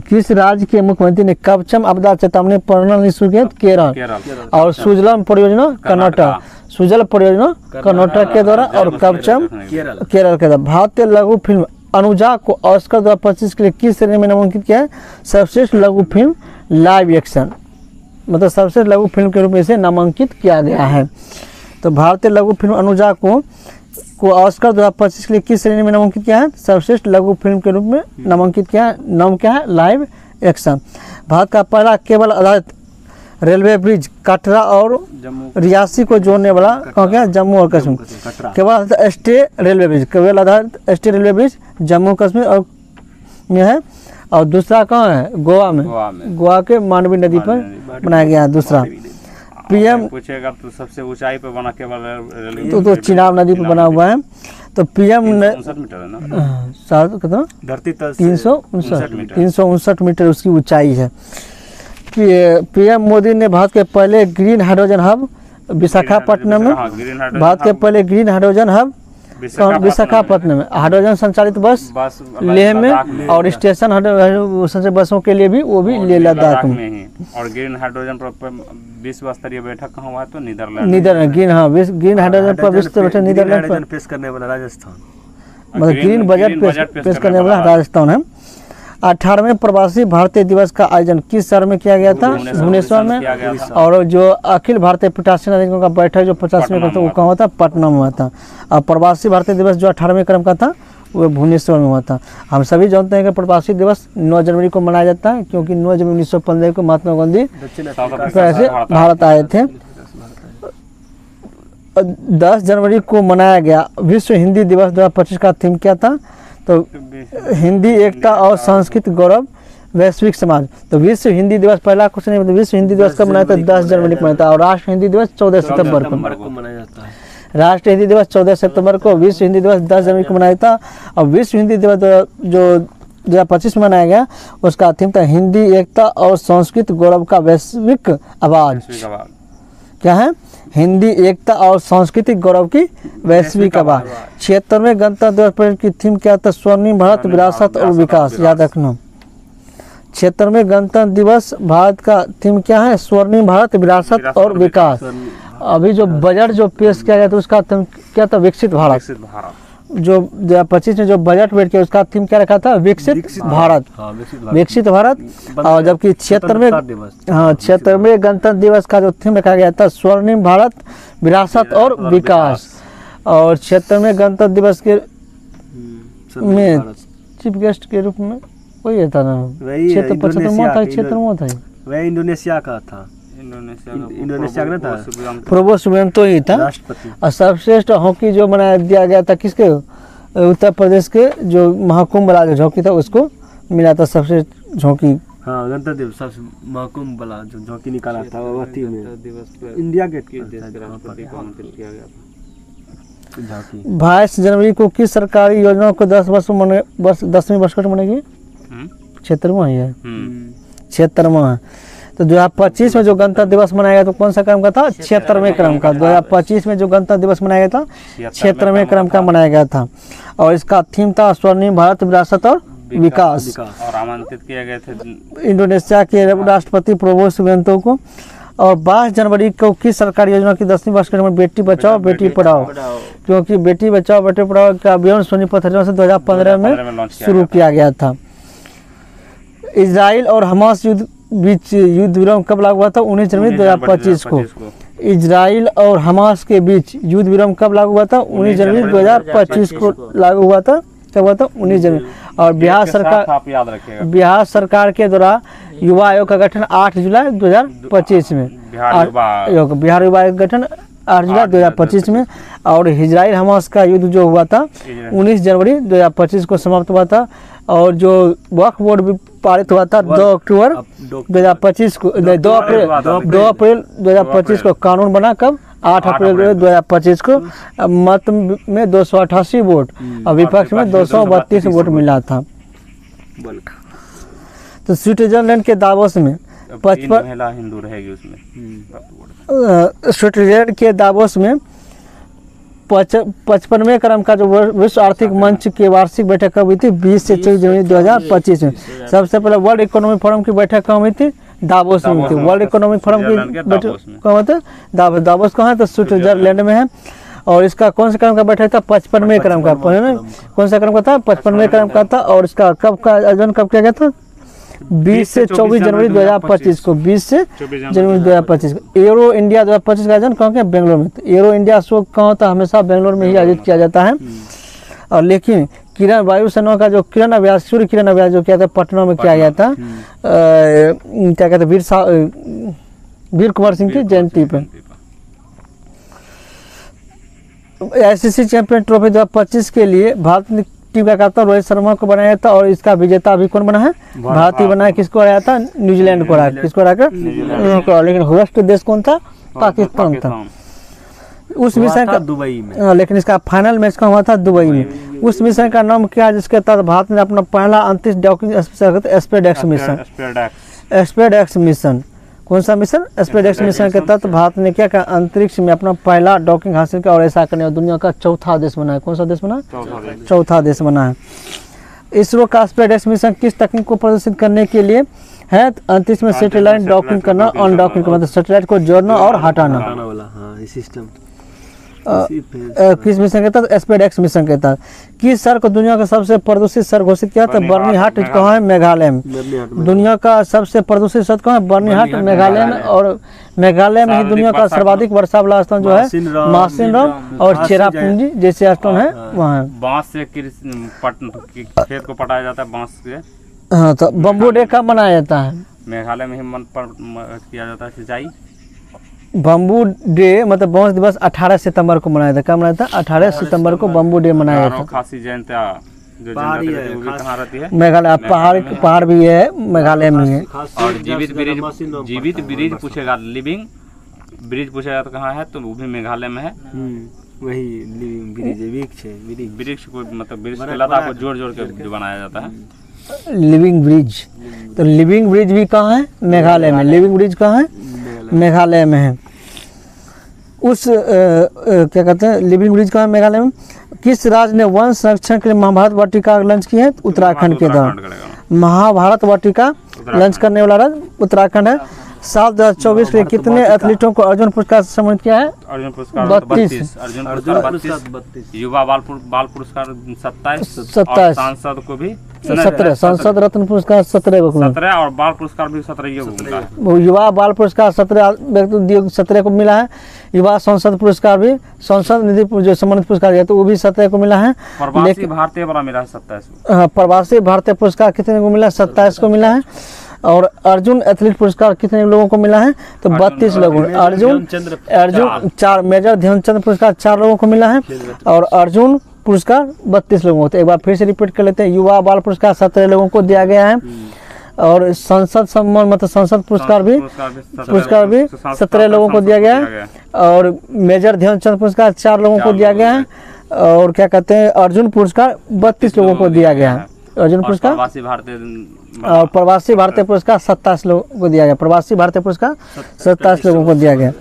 S1: किस राज्य के मुख्यमंत्री ने कवचम आपदा चेतावनी प्रणाली शुरू किया? केरल।
S2: केरल।
S1: और सुजलम परियोजना कर्नाटक, सुजल परियोजना कर्नाटक के द्वारा, और कवचम
S3: केरल।
S1: केरल के द्वारा। भारतीय लघु फिल्म अनुजा को ऑस्कर 2025 के लिए किस श्रेणी में नामांकित किया है? सर्वश्रेष्ठ लघु फिल्म लाइव एक्शन, मतलब सर्वश्रेष्ठ लघु फिल्म के रूप में इसे नामांकित किया गया है। तो भारतीय लघु फिल्म अनुजा को ऑस्कर 2025 के लिए किस श्रेणी में नामांकित किया है? सर्वश्रेष्ठ लघु फिल्म के रूप में नामांकित किया है। नाम क्या है? Live action. भारत का पहला केबल आधारित रेलवे ब्रिज कटरा और
S2: जम्मू
S1: रियासी को जोड़ने वाला कहाँ क्या? जम्मू और कश्मीर।
S3: कटरा।
S1: केवल आधारित स्टे रेलवे ब्रिज, केवल आधारित stay railway bridge Jammu Kashmir और में है। और दूसरा कहाँ है? गोवा में।
S2: गोवा में।
S1: गोवा के मांडवी नदी पर बनाया गया है दूसरा। पीएम
S2: पूछेगा तो सबसे ऊंचाई पे बना केवल रेलवे
S1: तो चिनाब नदी पर बना हुआ है। तो पीएम ने
S2: 59 मीटर है ना,
S1: कितना?
S3: धरती तल से
S1: 359 मीटर उसकी ऊंचाई है। पीएम मोदी ने भारत के पहले ग्रीन हाइड्रोजन हब विशाखापट्टनम में,
S2: हाँ, ग्रीन हाइड्रोजन
S1: भारत के
S2: हब
S1: पहले ग्रीन हाइड्रोजन हब विशाखापट्टनम में, हाइड्रोजन संचालित बस
S2: बस
S1: लेह
S2: लद्दाख
S1: में, और स्टेशन हाइड्रोजन बसों के लिए भी वो भी लेह लद्दाख में।
S2: ही। और ग्रीन हाइड्रोजन पर विश्व स्तरीय बैठक कहाँ हुआ है? तो नीदरलैंड।
S1: नीदरलैंड ग्रीन, हाँ ग्रीन हाइड्रोजन पर विश्व बैठक नीदरलैंड पर,
S3: पेश करने वाला राजस्थान,
S1: मतलब ग्रीन बजट पेश करने वाला राजस्थान है। 18वें प्रवासी भारतीय दिवस का आयोजन किस शहर में किया गया था? भुवनेश्वर में।
S2: किया गया था।
S1: और जो अखिल भारतीय पीठासीन अधिकारियों का बैठक जो 50वें का था वो कहाँ हुआ था? पटना में हुआ था। और प्रवासी भारतीय दिवस जो 18वें क्रम का था वो भुवनेश्वर में हुआ था। हम सभी जानते हैं कि प्रवासी दिवस 9 जनवरी को मनाया जाता है, क्योंकि 9 जनवरी 1915 को महात्मा गांधी
S3: दक्षिण
S1: से भारत आए थे। 10 जनवरी को मनाया गया विश्व हिंदी दिवस 2025 का थीम क्या था? तो हिंदी एकता और सांस्कृतिक गौरव वैश्विक समाज। तो विश्व हिंदी दिवस, पहला क्वेश्चन है, विश्व हिंदी दिवस कब मनाया था? 10 जनवरी को मनाया था। और राष्ट्र हिंदी दिवस 14 सितंबर को
S3: मनाया जाता है।
S1: राष्ट्रीय हिंदी दिवस 14 सितंबर को, विश्व हिंदी दिवस 10 जनवरी को मनाया था। और विश्व हिंदी दिवस जो 2025 में मनाया गया उसका थीम था हिंदी एकता और सांस्कृतिक गौरव का वैश्विक आवाज। क्या है? हिंदी एकता और सांस्कृतिक गौरव की वैश्विक आवाज। 76वें गणतंत्र दिवस परेड की थीम क्या था? स्वर्णिम भारत विरासत और विकास। याद रखना, 76वें गणतंत्र दिवस भारत का थीम क्या है? स्वर्णिम भारत विरासत और विकास। अभी जो बजट जो पेश किया गया था उसका थीम क्या था? विकसित भारत। जो 2025 में जो बजट पेश किया उसका थीम क्या रखा था? विकसित भारत। विकसित भारत। और जबकि 76वें गणतंत्र दिवस का जो थीम रखा गया था स्वर्णिम भारत विरासत और विकास। और 76वें गणतंत्र दिवस के में चीफ गेस्ट के रूप में वही था ना, क्षेत्र 75 था,
S3: वह इंडोनेशिया का था। इंडोनेशिया का था,
S1: प्रोबो सुबियांतो ही था
S3: राष्ट्रपति।
S1: और सर्वश्रेष्ठ हॉकी जो मनाया दिया गया था किसके? उत्तर प्रदेश के जो महाकुंभ वाला जो हॉकी था उसको मिला था सर्वश्रेष्ठ हॉकी।
S3: हाँ, गणतंत्र दिवस सबसे महाकुंभ वाला जो हॉकी निकाला था वो थी में इंडिया गेट की राष्ट्रपति को आमंत्रित किया गया था।
S1: 22 जनवरी को किस सरकारी योजना को 10वीं वर्षगांठ मनेगी? 76वां है, 76वां है। तो 2025 में जो गणतंत्र दिवस मनाया गया तो कौन सा क्रम का था? 76वें क्रम का। 2025 में जो गणतंत्र दिवस मनाया गया था 76वें क्रम का मनाया गया था। और इसका थीम था स्वर्णिम भारत विरासत और विकास।
S2: और आमंत्रित किए गए थे
S1: इंडोनेशिया के राष्ट्रपति प्रोबो सुबियांतो को। और 22 जनवरी को किस सरकारी योजना की 10वीं वर्षगांठ में बेटी बचाओ बेटी पढ़ाओ, क्योंकि बेटी बचाओ बेटी पढ़ाओ का अभियान सोनीपत हरियाणा से 2015 में शुरू किया गया था। इजराइल और हमास बीच युद्ध विराम कब लागू हुआ था? 19 जनवरी 2025 को। इजराइल और हमास के बीच युद्ध विराम कब लागू हुआ था? 19 जनवरी 2025 को लागू हुआ था। कब हुआ था? 19 जनवरी। और बिहार सरकार के द्वारा युवा आयोग का गठन 8 जुलाई 2025 में। बिहार युवा आयोग का गठन 8 जुलाई 2025 में। और इजराइल हमास का युद्ध जो हुआ था 19 जनवरी 2025 को समाप्त हुआ था। और जो वक्फ बोर्ड भी पारित हुआ था 2 अक्टूबर 2025 को, 2 अप्रैल 2025 को कानून बना। कब? 8 अप्रैल 2025 को। मत में 288 वोट और विपक्ष में 232 वोट मिला था। तो स्विट्जरलैंड के दावोस में 55
S2: महिला हिंदू रहेगी उसमें।
S1: स्विट्जरलैंड के दावोस में 55वें क्रम का जो विश्व आर्थिक मंच की वार्षिक बैठक कब हुई थी? 20 से 24 जनवरी 2025 में। सबसे पहले वर्ल्ड इकोनॉमिक फोरम की बैठक कहाँ हुई थी? दावोस में हुई थी। वर्ल्ड इकोनॉमिक फोरम की बैठक कहाँ हुई थी? दावोस। दावोस कहाँ है? तो स्विट्जरलैंड में है। और इसका कौन सा क्रम का बैठक था? 55वें क्रम का। कौन सा क्रम का था? 55वें क्रम का था। और इसका कब का आयोजन कब किया गया था? 20 से 24 जनवरी 2025 को। 20 से जनवरी 2025 को। एरो इंडिया 2025 का आयोजन कहाँ किया? बेंगलोर में। तो एरो इंडिया शो कहाँ होता है? हमेशा बेंगलोर में ही आयोजित किया जाता है। और लेकिन किरण वायुसेना का जो किरण अभ्यास, सूर्य किरण अभ्यास जो किया था पटना में किया गया था, क्या कहते हैं, वीर कुंवर सिंह की जयंती पर। आईसीसी चैंपियन ट्रॉफी 2025 के लिए भारत ने टीम का कप्तान रोहित शर्मा को बनाया था। और इसका विजेता अभी कौन बना है? भारतीय बना है। किसको हराया था? न्यूजीलैंड को हराया। किसको हराकर? लेकिन होस्ट देश कौन था? पाकिस्तान था। उस मिशन का
S3: दुबई में,
S1: लेकिन इसका फाइनल मैच का हुआ था दुबई में। उस मिशन का नाम क्या है जिसके तहत भारत ने अपना पहला अंतरिक्ष डॉकिंग एस्पेडेक्स मिशन। एस्पेडेक्स मिशन कौन सा मिशन? एस्पेडेक्स मिशन के तहत भारत ने क्या कहा? अंतरिक्ष में अपना पहला डॉकिंग हासिल किया। और ऐसा करने और दुनिया का चौथा देश बना है। कौन सा देश बना? चौथा देश बना है। इसरो का एस्पेडेक्स मिशन किस तकनीक को प्रदर्शित करने के लिए है? अंतरिक्ष में सैटेलाइट डॉकिंग करना, अनडॉकिंग करना, मतलब सैटेलाइट को जोड़ना और हटाना।
S3: सिस्टम
S1: किस मिशन के तहत? एस्पेडेक्स मिशन के तहत। किस शहर को दुनिया का सबसे प्रदूषित शहर घोषित किया था? बर्नीहाट कहाँ है? मेघालय में। दुनिया का सबसे प्रदूषित शहर कहाँ है? बर्नीहाट मेघालय में। और मेघालय में ही दुनिया का सर्वाधिक वर्षा वाला स्थान जो है मासिनराम और चेरापूंजी जैसे स्थान है वहाँ है।
S2: बांस से खेत को पटाया जाता है बांस से।
S1: हाँ, तो बम्बू डे कब मनाया जाता है?
S2: मेघालय में ही किया जाता है सिंचाई।
S1: बम्बू डे मतलब बांस दिवस 18 सितंबर को मनाया था। कब मनाया था? 18 सितंबर को बम्बू डे मनाया था।
S2: खासी जयंती जो जयंती रहती है वो भी कहाँ रहती है?
S1: मेघालय। पहाड़ भी है मेघालय में है।
S2: और जीवित ब्रिज पूछेगा, लिविंग ब्रिज पूछेगा तो कहाँ है? तो वो भी मेघालय में है।
S3: वही लिविंग ब्रिज,
S2: वृक्ष को मतलब वृक्ष के लता को जोड़ जोड़ के जो बनाया जाता है।
S1: Living bridge. तो लिविंग ब्रिज भी कहाँ है? मेघालय में। लिविंग ब्रिज कहाँ है? मेघालय में है। उस क्या कहते हैं लिविंग ब्रिज कहाँ है? मेघालय में। किस राज्य ने वन संरक्षण के लिए महाभारत वाटिका लॉन्च की है? उत्तराखंड के द्वारा। महाभारत वाटिका लॉन्च करने वाला राज्य उत्तराखंड है। साल 2024 के लिए कितने एथलीटों को अर्जुन पुरस्कार से सम्मानित किया है?
S2: अर्जुन पुरस्कार 32, युवा बाल पुरस्कार 27 सांसद को भी
S1: 17, सांसद रत्न पुरस्कार 17 को
S2: 17 और बाल पुरस्कार भी 17 को मिला है।
S1: युवा बाल पुरस्कार 17 को मिला है। युवा संसद पुरस्कार भी, संसद निधि जो सम्मानित पुरस्कार है तो वो भी 17 को मिला है।
S2: प्रवासी भारतीय वाला मिला है 27 को।
S1: हाँ, प्रवासी भारतीय पुरस्कार कितने को मिला? 27 को मिला है। और अर्जुन एथलीट पुरस्कार कितने लोगों को मिला है? तो 32 लोगों। अर्जुन 4 मेजर ध्यानचंद पुरस्कार 4 लोगों को मिला है। और अर्जुन पुरस्कार 32 लोगों को। तो एक बार फिर से रिपीट कर लेते हैं। युवा बाल पुरस्कार 17 लोगों को दिया गया है। और संसद सम्मान मतलब संसद पुरस्कार भी 17 लोगों को दिया गया है। और मेजर ध्यानचंद पुरस्कार 4 लोगों को दिया गया है। और क्या कहते हैं अर्जुन पुरस्कार 32 लोगों को दिया गया है। अर्जुन पुरस्कार और प्रवासी भारतीय पुरस्कार 27 लोगों को दिया गया। प्रवासी भारतीय पुरस्कार 27 लोगों को दिया गया।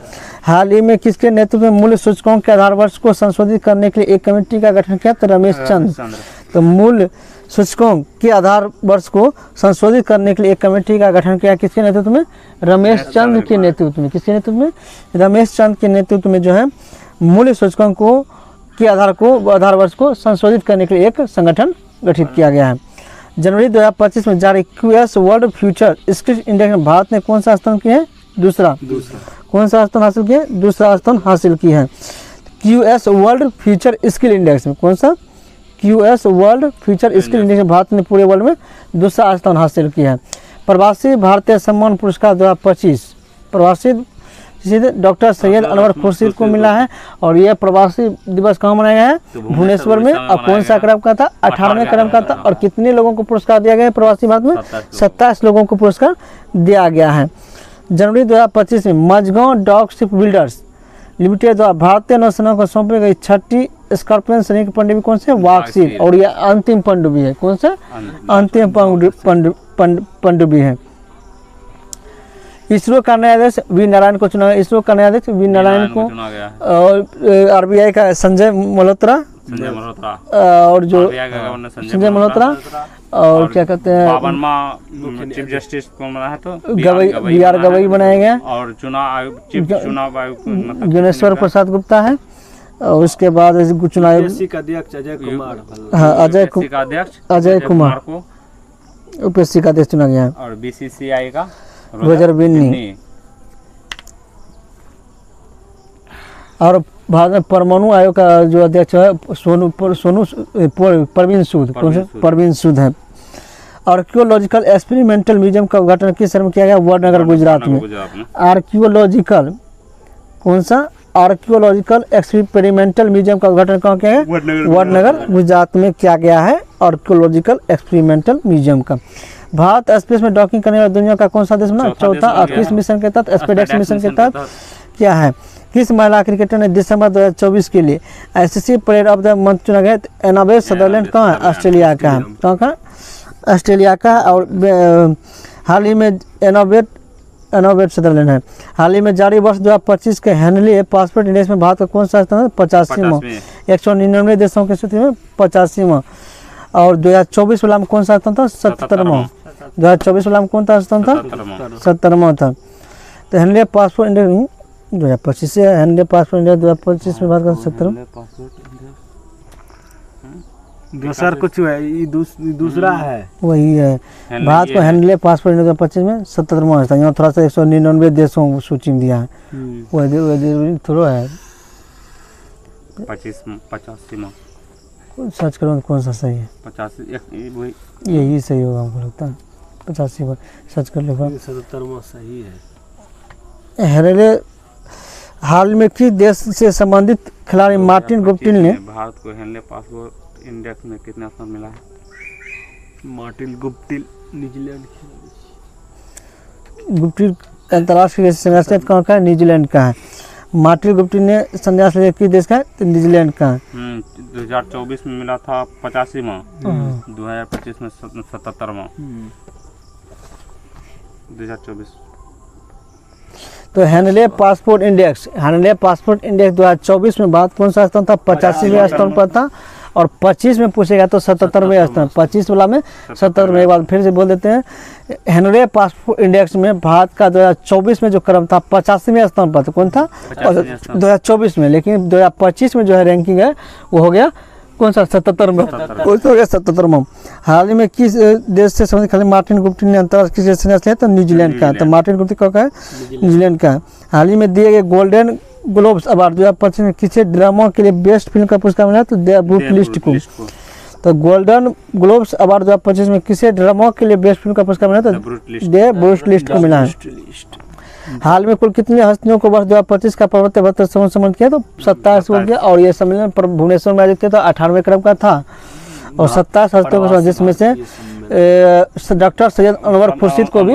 S1: हाल ही में किसके नेतृत्व में मूल्य सूचकांक के आधार वर्ष को संशोधित करने के लिए एक कमेटी का गठन किया? तो रमेश चंद्र। तो मूल्य सूचकांक के आधार वर्ष को संशोधित करने के लिए एक कमेटी का गठन किया किसके नेतृत्व में? रमेश चंद्र के नेतृत्व में। किसके नेतृत्व में? रमेश चंद्र के नेतृत्व में जो है मूल्य सूचकांक को के आधार वर्ष को संशोधित करने के लिए एक संगठन गठित किया गया है। जनवरी 2025 में जारी QS world future skill index में भारत ने कौन सा स्थान किया है? दूसरा। कौन सा स्थान हासिल किया? दूसरा स्थान हासिल की है। QS world future skill index में कौन सा? QS world future skill index में भारत ने पूरे वर्ल्ड में दूसरा स्थान हासिल किया है। प्रवासी भारतीय सम्मान पुरस्कार 2025 प्रवासी डॉक्टर सैयद अनवर खुर्शीद को मिला है। और यह प्रवासी दिवस कहाँ मनाया गया है? भुवनेश्वर में। अब कौन सा क्रम का था? 18वें क्रम का था। और कितने लोगों को पुरस्कार दिया गया है प्रवासी भारत में? 27 लोगों को पुरस्कार दिया गया है। जनवरी 2025 में Mazagon Dock Shipbuilders Limited द्वारा भारतीय नौसेना को सौंपी गई 6ठी स्कॉर्पियन श्रेणी की पनडुब्बी कौन से? वाक्सील। और यह अंतिम पनडुब्बी है। कौन सा? अंतिम पनडुब्बी है। इसरो का नया अध्यक्ष वी नारायण को चुना गया। इसरो का नया अध्यक्ष वी नारायण को
S2: चुना गया है।
S1: और आरबीआई का संजय मल्होत्रा
S2: संजय मल्होत्रा,
S1: और जो
S2: RBI का गवर्नर
S1: संजय मल्होत्रा और क्या कहते हैं
S2: 52वां चीफ जस्टिस को बना है तो
S1: गवई BR गवई बनाया गया।
S2: और चुनाव आयोग चीफ चुनाव आयोग को मतलब
S1: ज्ञानेश्वर प्रसाद गुप्ता है। और उसके बाद चुनाव आयोग
S3: यूपीएससी का अध्यक्ष अजय कुमार
S1: हाँ अजय
S2: UPSC का अध्यक्ष
S1: अजय कुमार
S2: को
S1: यूपीएससी का अध्यक्ष चुना गया है।
S2: और BCCI का
S1: रोजर बिन्नी। और भारत में परमाणु आयोग का जो अध्यक्ष है परवीन सूद परवीन सूद है। आर्कियोलॉजिकल एक्सपेरिमेंटल म्यूजियम का उद्घाटन किस शहर में किया गया? वडनगर गुजरात में। आर्कियोलॉजिकल कौन सा? आर्कियोलॉजिकल एक्सपेरिमेंटल म्यूजियम का उद्घाटन कहाँ किया है? वडनगर गुजरात में किया गया है आर्कियोलॉजिकल एक्सपेरिमेंटल म्यूजियम का। भारत स्पेस में डॉकिंग करने वाला दुनिया का कौन सा देश बना? चौथा। और किस मिशन के तहत? स्पेसएक्स मिशन के तहत क्या है? किस महिला क्रिकेटर ने दिसंबर 2024 के लिए ICC player of the month चुना गया? एनाबेल सदरलैंड कहाँ है? ऑस्ट्रेलिया का है। कहाँ का? ऑस्ट्रेलिया का। और हाल ही में एनाबेल सदरलैंड है। हाल ही में जारी वर्ष 2025 के हेनली पासपोर्ट इंडेक्स में भारत का कौन सा स्थान है? 85वां। 199 देशों की सूची में 85वां। और 2024 वाला में कौन सा स्थान था? 77वां। 2024 वाला में कौन सा स्थान था? 70वां था। तो हेनली पासपोर्ट इंडेक्स 2025 से हेनली पासपोर्ट इंडेक्स 2025 में भारत का 70वां।
S3: दूसरा कुछ है, ये दूसरा है
S1: वही है। भारत को हेनले पासपोर्ट 2025 में 77वां स्थान। यहाँ थोड़ा सा 199 देशों को सूची में दिया है। वही थोड़ा है
S2: 85वां।
S1: सर्च करो कौन सा सही है?
S2: 85
S1: यही सही होगा हमको लगता है। 85 सर्च कर लो।
S3: 77वां सही है।
S1: हेनले हाल में किस देश से संबंधित खिलाड़ी मार्टिन गुप्टिल ने
S2: भारत को हेनले पासपोर्ट इंडेक्स में कितना स्थान मिला है?
S3: मार्टिन गुप्टिल न्यूजीलैंड
S1: गुप्टिल अंतर्राष्ट्रीय संन्यास कहाँ का है? न्यूजीलैंड का है। मार्टिन गुप्टिल ने संन्यास लिया किस देश का है? तो न्यूजीलैंड का है।
S2: 2024 में मिला था 85वां। 2025 में 77वां। 2024
S1: तो हेनले पासपोर्ट इंडेक्स 2024 में भारत कौन सा स्थान था? 85वें स्थान पर था। और 25 में पूछेगा तो 77वें स्थान। 25 वाला में 77वें। एक बार फिर से बोल देते हैं। हेनले पासपोर्ट इंडेक्स में भारत का 2024 में जो क्रम था 85वें स्थान पर था। कौन था? 2024 में। लेकिन 2025 में जो है रैंकिंग है वो हो गया कौन सा? 77वां। वो तो हो गया 77वां। हाल ही में किस देश से संबंधित खिलाड़ी मार्टिन गुप्टिल ने अंतर्राष्ट्रीय संन्यास लिया? तो न्यूजीलैंड का। तो मार्टिन गुप्टिल का है? न्यूजीलैंड का। हाल ही में दिए गए गोल्डन ग्लोब्स अवार्ड 2025 में किसे ड्रामा के लिए बेस्ट फिल्म का पुरस्कार मिला? तो द ब्रूट लिस्ट को। तो गोल्डन ग्लोब्स अवार्ड 2025 में किसे ड्रामा के लिए बेस्ट फिल्म का पुरस्कार मिला? तो द ब्रूट लिस्ट को मिला है। हाल में कुल कितनी हस्तियों को वर्ष 2025 का पर्वतीय भ्रष्टाचार सम्मेलन सम्मानित किया? तो 27 हो गया। और ये सम्मेलन पर भुवनेश्वर में आयोजित किया था। 98वें क्रम का था। और 27 हस्तियों को जिसमें से डॉक्टर सैयद अनवर खुर्शीद को भी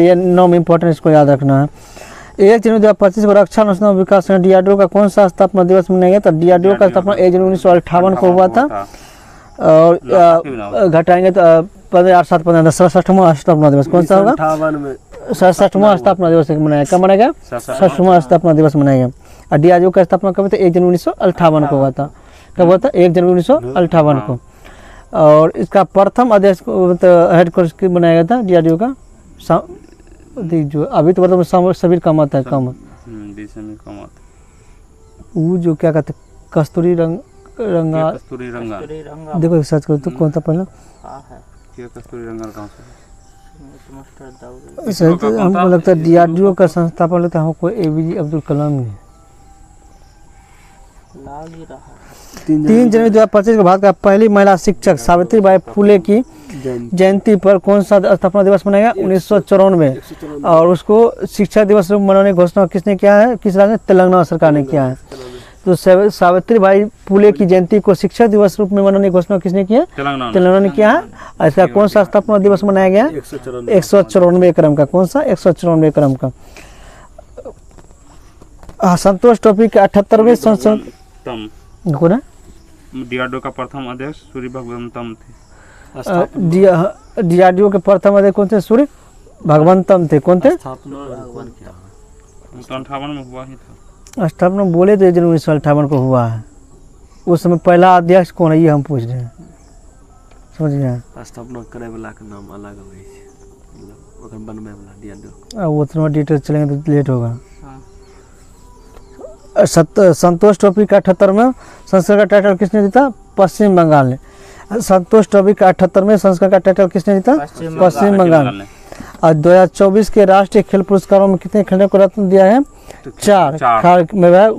S1: ये नाम इम्पोर्टेंट इसको याद रखना है। 1 जनवरी 2025 को रक्षा अनुसंधान विकास संगठन DRDO का कौन सा स्थापना दिवस मनाया गया? तो DRDO का स्थापना 1 जनवरी 1958 को हुआ था। और घटाएंगे तो 15/7/15 67वां स्थापना दिवस कौन सा होगा? 67वां स्थापना दिवस मनाया। कब मनाया गया? 67वां स्थापना दिवस मनाया गया। और DRDO का स्थापना कब था? 1 जनवरी 1958 को हुआ था। कब हुआ था? 1 जनवरी 1958 को। और इसका प्रथम अध्यक्ष हेडक्वार्टर बनाया गया था DRDO का? जो अभी तो मतलब सबीर कामत है। कामत वो जो क्या कहते कस्तूरी रंगा देखो सर्च करो तो कौन था पहला?
S2: कस्तूरी रंगा कहाँ से?
S1: हमको लगता है DRDO का संस्थापक लगता है हमको APJ अब्दुल कलाम ने। 3 जनवरी 2025 को भारत का पहली महिला शिक्षक सावित्रीबाई फुले की जयंती पर कौन सा स्थापना दिवस मनाया गया? 1994। और उसको शिक्षक दिवस मनाने की घोषणा किसने किया है? किस राज्य ने? तेलंगाना सरकार ने किया है। तो सावित्रीबाई फुले की जयंती को शिक्षक दिवस रूप में मनाने की घोषणा किसने किया? तेलंगाना ने किया है। और इसका कौन सा स्थापना दिवस मनाया गया? 194 क्रम का। कौन सा? 194 क्रम का। संतोष ट्रॉफी के 78वें संस्करण
S2: DRDO का प्रथम अध्यक्ष सूर्य भगवंतम थे।
S1: DRDO के प्रथम अध्यक्ष कौन थे? सूर्य भगवंतम थे, कौन थे?
S3: स्थापना कौन किया?
S2: 1958 में हुआ ही था।
S1: स्थापना बोले थे 1958 को हुआ है। उस समय पहला अध्यक्ष कौन है ये हम पूछ रहे हैं, समझ गए?
S3: स्थापना करे वाला के नाम अलग होई छै, मतलब ओकर बनवे वाला दिया दो।
S1: अब उतना डिटेल चलेंगे तो लेट होगा।
S2: हाँ।
S1: संतोष ट्रॉफी का 78 में संस्कृत का टाइटल किसने जीता? पश्चिम बंगाल ने। संतोष ट्रॉफी का 78 में संस्कृत का टाइटल किसने जीता? पश्चिम बंगाल ने। और 2024 के राष्ट्रीय खेल पुरस्कारों में कितने खिलाड़ियों को रत्न दिया है? 4।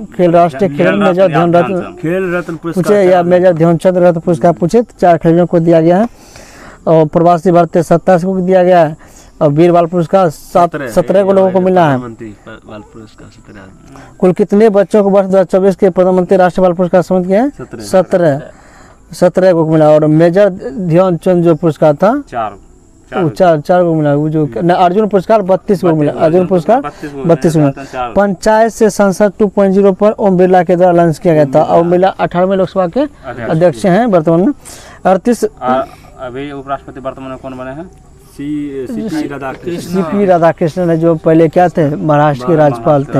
S1: खेल राष्ट्रीय खेल मेजर ध्यान रत्न
S3: खेल रत्न पुरस्कार
S1: पूछे या मेजर ध्यानचंद रत्न पुरस्कार पूछे तो 4 खिलाड़ियों को दिया गया है। और प्रवासी भारतीय 27 को दिया गया है। और वीर बाल पुरस्कार 17 को लोगों को मिला है।
S3: प्रधानमंत्री बाल पुरस्कार 17।
S1: कुल कितने बच्चों को वर्ष 2024 के प्रधानमंत्री राष्ट्रीय बाल पुरस्कार समिति के हैं? 17 को मिला। और मेजर ध्यानचंद जो पुरस्कार था 4 को मिला। वो जो अर्जुन पुरस्कार 32 को मिला। अर्जुन पुरस्कार 32 को मिला। पंचायत से संसद 2.0 पर ओम बिरला के द्वारा लॉन्च किया गया था। ओम बिरला 18वें लोकसभा के अध्यक्ष हैं वर्तमान में। 38
S2: अभी उपराष्ट्रपति वर्तमान में कौन बने हैं?
S3: सीपी
S1: राधाकृष्णन है, जो पहले क्या थे? महाराष्ट्र के राज्यपाल थे।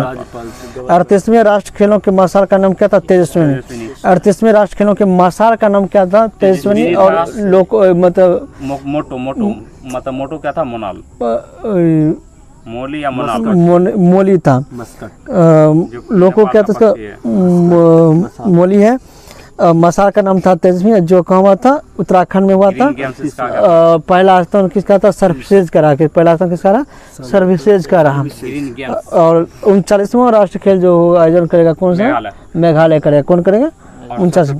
S1: 38वें राष्ट्र खेलों के मसाल का नाम क्या था? तेजस्विनी। 38वें राष्ट्र खेलों के मसाल का नाम क्या था? तेजस्विनी। और लोग मतलब
S2: मोटो क्या था? मोनाल, मोली या मोनाल?
S1: मोली था। लोगों क्या था उसका? मोली है। मसाल का नाम था तेजस्वी, जो कहाँ हुआ था? उत्तराखंड में हुआ था। पहला स्थान किसका था? सर्विसेज का रहा। पहला स्थान किसका रहा? सर्विसेज का रहा। और 39वां राष्ट्र खेल जो आयोजन करेगा कौन सा? मेघालय करेगा। कौन करेगा? 49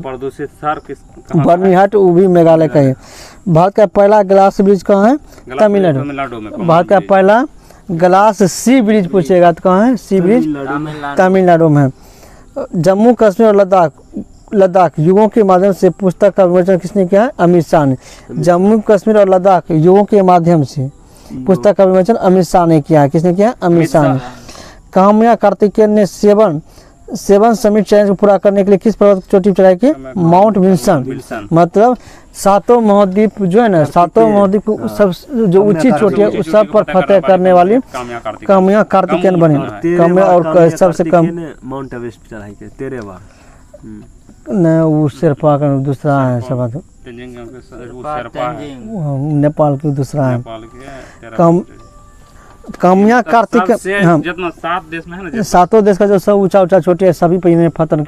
S1: बर्निहाट, वो भी मेघालय का है। भारत का पहला ग्लास ब्रिज कहाँ है? तमिलनाडु में। भारत का पहला ग्लास सी ब्रिज पूछेगा तो कहाँ है? सी ब्रिज तमिलनाडु में। जम्मू कश्मीर और लद्दाख युगों के माध्यम से पुस्तक का विमोचन किसने किया है? अमित शाह ने। जम्मू कश्मीर और लद्दाख युगों के माध्यम से पुस्तक का विमोचन अमित शाह ने किया है। किसने किया? अमित शाह ने। काम्या कार्तिकेयन ने सेवन समिट चैलेंज को पूरा करने के लिए किस पर्वत की चोटी चढ़ाई की? Mount Wilson. मतलब 7 महाद्वीप जो है ना, 7 महाद्वीप सब जो ऊंची चोटी है उस सब पर फतेह करने वाली काम्या कार्तिकेयन बनी। काम्या और सबसे कम
S3: माउंट एवरेस्ट चढ़ाई के 13 बार।
S1: न वो शेरपा का दूसरा है सब। नेपाल की दूसरा है। काम्या कार्तिक। हाँ,
S2: जितना 7 देश में है ना,
S1: 7 देश का जो सब ऊंचा छोटे है सभी पे इन्हें फतेह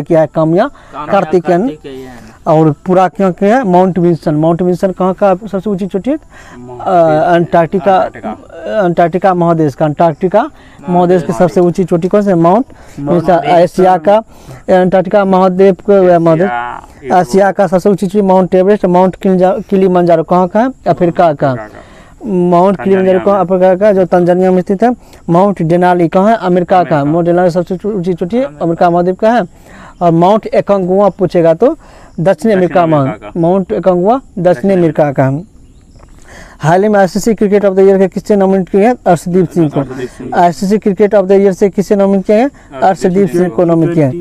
S1: किया है काम्या कार्तिकेयन। और पूरा क्यों किया है? माउंट विल्सन कहाँ का सबसे ऊंची चोटी है? अंटार्कटिका महादेश का। अंटार्कटिका महादेश की सबसे ऊंची चोटी कौन सी? Mount Wilson. एशिया का अंटार्कटिका महाद्वीप महादेश। एशिया का सबसे ऊंची चोटी माउंट एवरेस्ट। माउंट किलिमंजारो कहाँ का है? अफ्रीका का। माउंट किलिमंजारो कहाँ? अफ्रीका का, जो तंजानिया में स्थित है। माउंट डेनाली कहाँ है? अमेरिका का। माउंट डेनाली सबसे ऊंची चोटी अमेरिका महाद्वीप का है। और माउंट एकांगुआ पूछेगा तो दक्षिण अमेरिका में। माउंट एकांगुआ दक्षिण अमेरिका का। हाल ही में ICC cricket of the year के किससे नॉमिनेट किया है? अर्शदीप सिंह को। ICC cricket of the year से किससे नॉमिनेट किया है? अर्शदीप सिंह को नॉमिनेट किया है।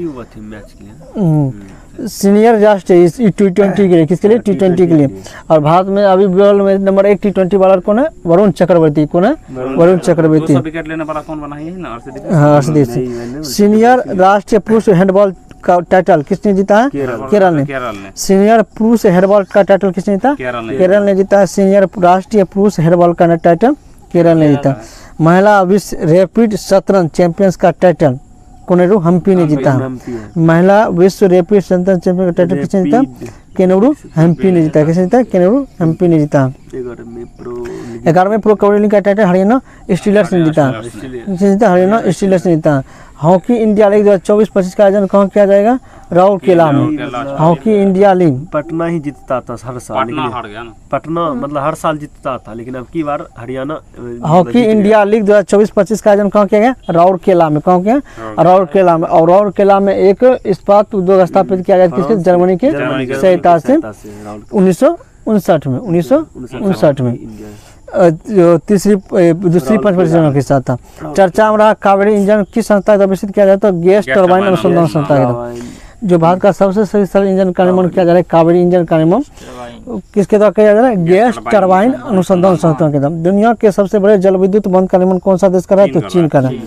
S1: सीनियर राष्ट्रीय T20 के लिए, किसके लिए? T20 के लिए। और भारत में अभी वर्ल्ड में नंबर 1 T20 बॉलर कौन है? वरुण चक्रवर्ती। कौन है? वरुण चक्रवर्ती।
S2: 200 विकेट लेने वाला कौन बना है ना?
S1: अर्शदीप सिंह। सीनियर राष्ट्रीय पुरुष हैंडबॉल का टाइटल किसने जीता है? केरल ने। सीनियर पुरुष हैंडबॉल का टाइटल किसने जीता? केरल ने जीता है। सीनियर राष्ट्रीय पुरुष हैंडबॉल का टाइटल केरल ने जीता। महिला विश्व रैपिड शतरंज चैंपियंस का टाइटल कोनेरू हम्पी ने जीता। महिला विश्व रैपिड शतरंज चैंपियन का टाइटल किसने जीता? केनेरू हम्पी ने जीता। किसने जीता? केनेरू हम्पी ने जीता। 11वें प्रो कबड्डी लीग का टाइटल हरियाणा स्टीलर्स ने जीता। हरियाणा स्टीलर्स ने जीता। हॉकी इंडिया लीग 2024-25 का आयोजन कहाँ किया जाएगा? राउरकेला में। हॉकी इंडिया लीग
S3: पटना ही जीतता था हर साल।
S2: पटना हार गया ना।
S3: पटना मतलब हर साल जीतता था, लेकिन अब की बार हरियाणा।
S1: हॉकी इंडिया लीग 2024-25 का आयोजन कहाँ किया गया? राउरकेला में। कहाँ किया? राउरकेला में। और राउरकेला में एक इस्पात उद्योग स्थापित किया गया किसके? जर्मनी के सहायता से 1959 में। 1959 में दूसरी पंच परियोजना के साथ था। चर्चा में रहा कावेरी इंजन किस संस्था द्वारा विकसित किया जाता है? गैस टरबाइन अनुसंधान संस्था के द्वारा। जो भारत का सबसे शक्तिशाली इंजन का निर्माण किया जा रहा है कावेरी इंजन का निर्माण किसके द्वारा किया जा रहा है? गैस टरबाइन अनुसंधान संस्थान के द्वारा। दुनिया के सबसे बड़े जल विद्युत बंध का निर्माण कौन सा देश कर रहा है? तो चीन कर रहा है।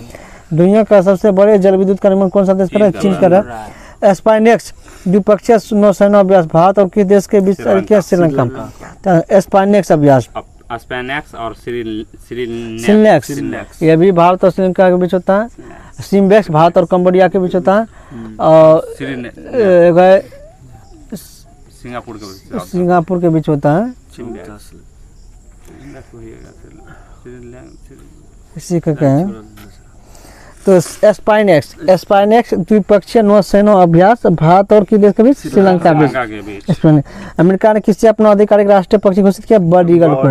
S1: दुनिया का सबसे बड़े जल विद्युत का निर्माण कौन सा देश कर रहा है? चीन कर रहा है। स्पाइनेक्स द्विपक्षीय नौसेना अभ्यास भारत और किस देश के बीच किया? श्रीलंका। स्पाइनेक्स अभ्यास
S2: स्पेनेक्स और
S1: सिलनेक्स ये भी भारत और श्रीलंका के बीच होता है। सिम्बेक्स भारत और कंबोडिया के बीच होता है। और सिंगापुर के बीच होता है। इसी का क्या है? तो स्पाइनेक्स द्विपक्षीय नौसेना अभ्यास भारत और किस देश के बीच? श्रीलंका के बीच। अमेरिका ने किससे अपना आधिकारिक राष्ट्रीय पक्षी घोषित किया? बर्ड ईगल को।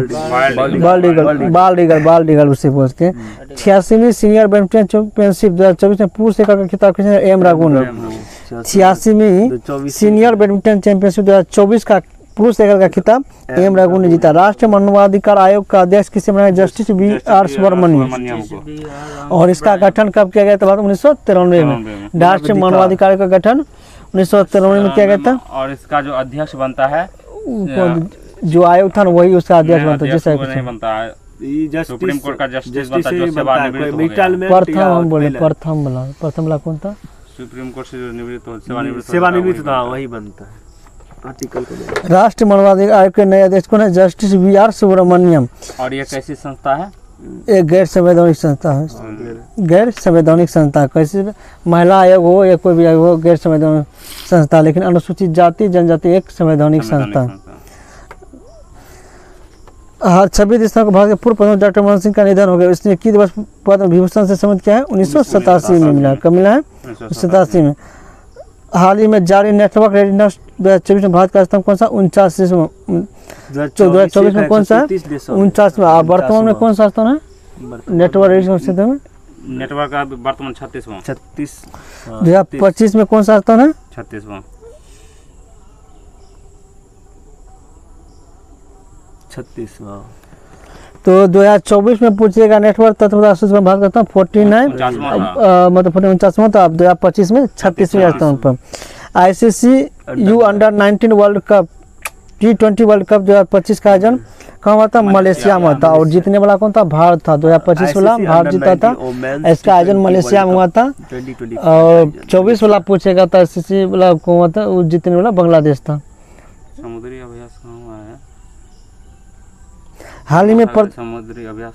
S1: बाल्ड ईगल उसे बोलते हैं। 86वीं सीनियर बैडमिंटन चैंपियनशिप 2024 में पुरुष एकल का खिताब किसने? एम राघु ने। 86वीं सीनियर बैडमिंटन चैंपियनशिप 2024 का पुरुष एकल का खिताब एम रघु ने जीता। राष्ट्रीय मानवाधिकार आयोग का अध्यक्ष किसे बनाया? Justice B R Subramaniam. और इसका गठन कब किया गया था? 1993 में। राष्ट्रीय मानवाधिकार का गठन 1993 में किया गया था।
S2: और इसका जो अध्यक्ष बनता है,
S1: जो आयोग था वही उसका अध्यक्ष बनता है। जैसे
S2: नहीं बनता है, सुप्रीम कोर्ट का जस्टिस बनता है जो
S1: प्रथम वाला कौन था?
S2: सुप्रीम कोर्ट से जो निवृत्त
S3: सेवानिवृत्त था वही बनता है। आर्टिकल
S1: राष्ट्रीय मानवाधिकार आयोग के नए अध्यक्ष कौन है? Justice B R Subramaniam.
S2: और ये कैसी संस्था है?
S1: एक गैर संवैधानिक संस्था है। गैर संवैधानिक संस्था कैसे? महिला आयोग हो या कोई भी आयोग हो, गैर संवैधानिक संस्था। लेकिन अनुसूचित जाति जनजाति एक संवैधानिक संस्था। हर 26 दिसंबर को भारत के पूर्व प्रधानमंत्री डॉक्टर मनमोहन सिंह का निधन हो गया। इसने किस दिवस पद्म विभूषण से सम्मानित किया है? 1987 में मिला। कब मिला है? 87 में। हाल ही में जारी नेटवर्क रेडिनेस 2024 में भारत का स्थान कौन सा? 49 में। 2024 में कौन सा है? 49 में। वर्तमान में कौन सा स्थान है नेटवर्क रेडिनेस में?
S2: नेटवर्क का वर्तमान 36वां।
S1: 2025 में कौन सा स्थान है?
S2: 36वां।
S3: 36वां।
S1: तो 2024 में पूछिएगा नेटवर्क तत्व सूचना भारत का स्थान 49 मतलब 49वां। तो अब 2025 में 36वें स्थान पर। ICC you under 19 world cup T20 world cup 2025 का आयोजन कहाँ हुआ था? मलेशिया में था। और जीतने वाला कौन था? भारत था। 2025 वाला भारत जीता था। इसका आयोजन मलेशिया में हुआ था। और 24 वाला पूछेगा तो आईसीसी वाला कौन हुआ था? वो जीतने वाला बांग्लादेश था।
S2: समुद्री अभ्यास कहाँ हुआ है?
S1: हाल ही में
S2: समुद्री अभ्यास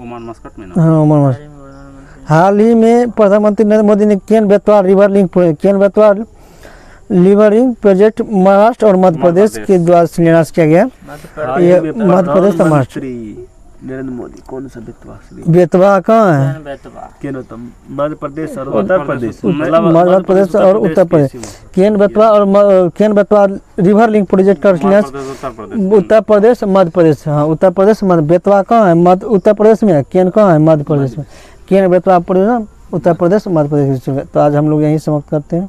S2: ओमान मस्कट में ना?
S1: हाँ, ओमान मस्कट। हाल ही में प्रधानमंत्री नरेंद्र मोदी ने Ken Betwa river link project Maharashtra और मध्य प्रदेश के द्वारा शिलान्यास किया गया। ये मध्य प्रदेश और महाराष्ट्र।
S3: नरेंद्र मोदी कौन सा
S1: बेतवा कहाँ है?
S3: मध्य प्रदेश और उत्तर प्रदेश।
S1: मध्य प्रदेश और उत्तर प्रदेश। केन बेतवा रिवर लिंक प्रोजेक्ट का शिलान्यास उत्तर प्रदेश मध्य प्रदेश। हाँ, उत्तर प्रदेश मध्य। बेतवा कहाँ है? उत्तर प्रदेश में। केन कहाँ है? मध्य प्रदेश में। केन बेतवा उत्तर प्रदेश मध्य प्रदेश। तो आज हम लोग यहीं समाप्त करते हैं।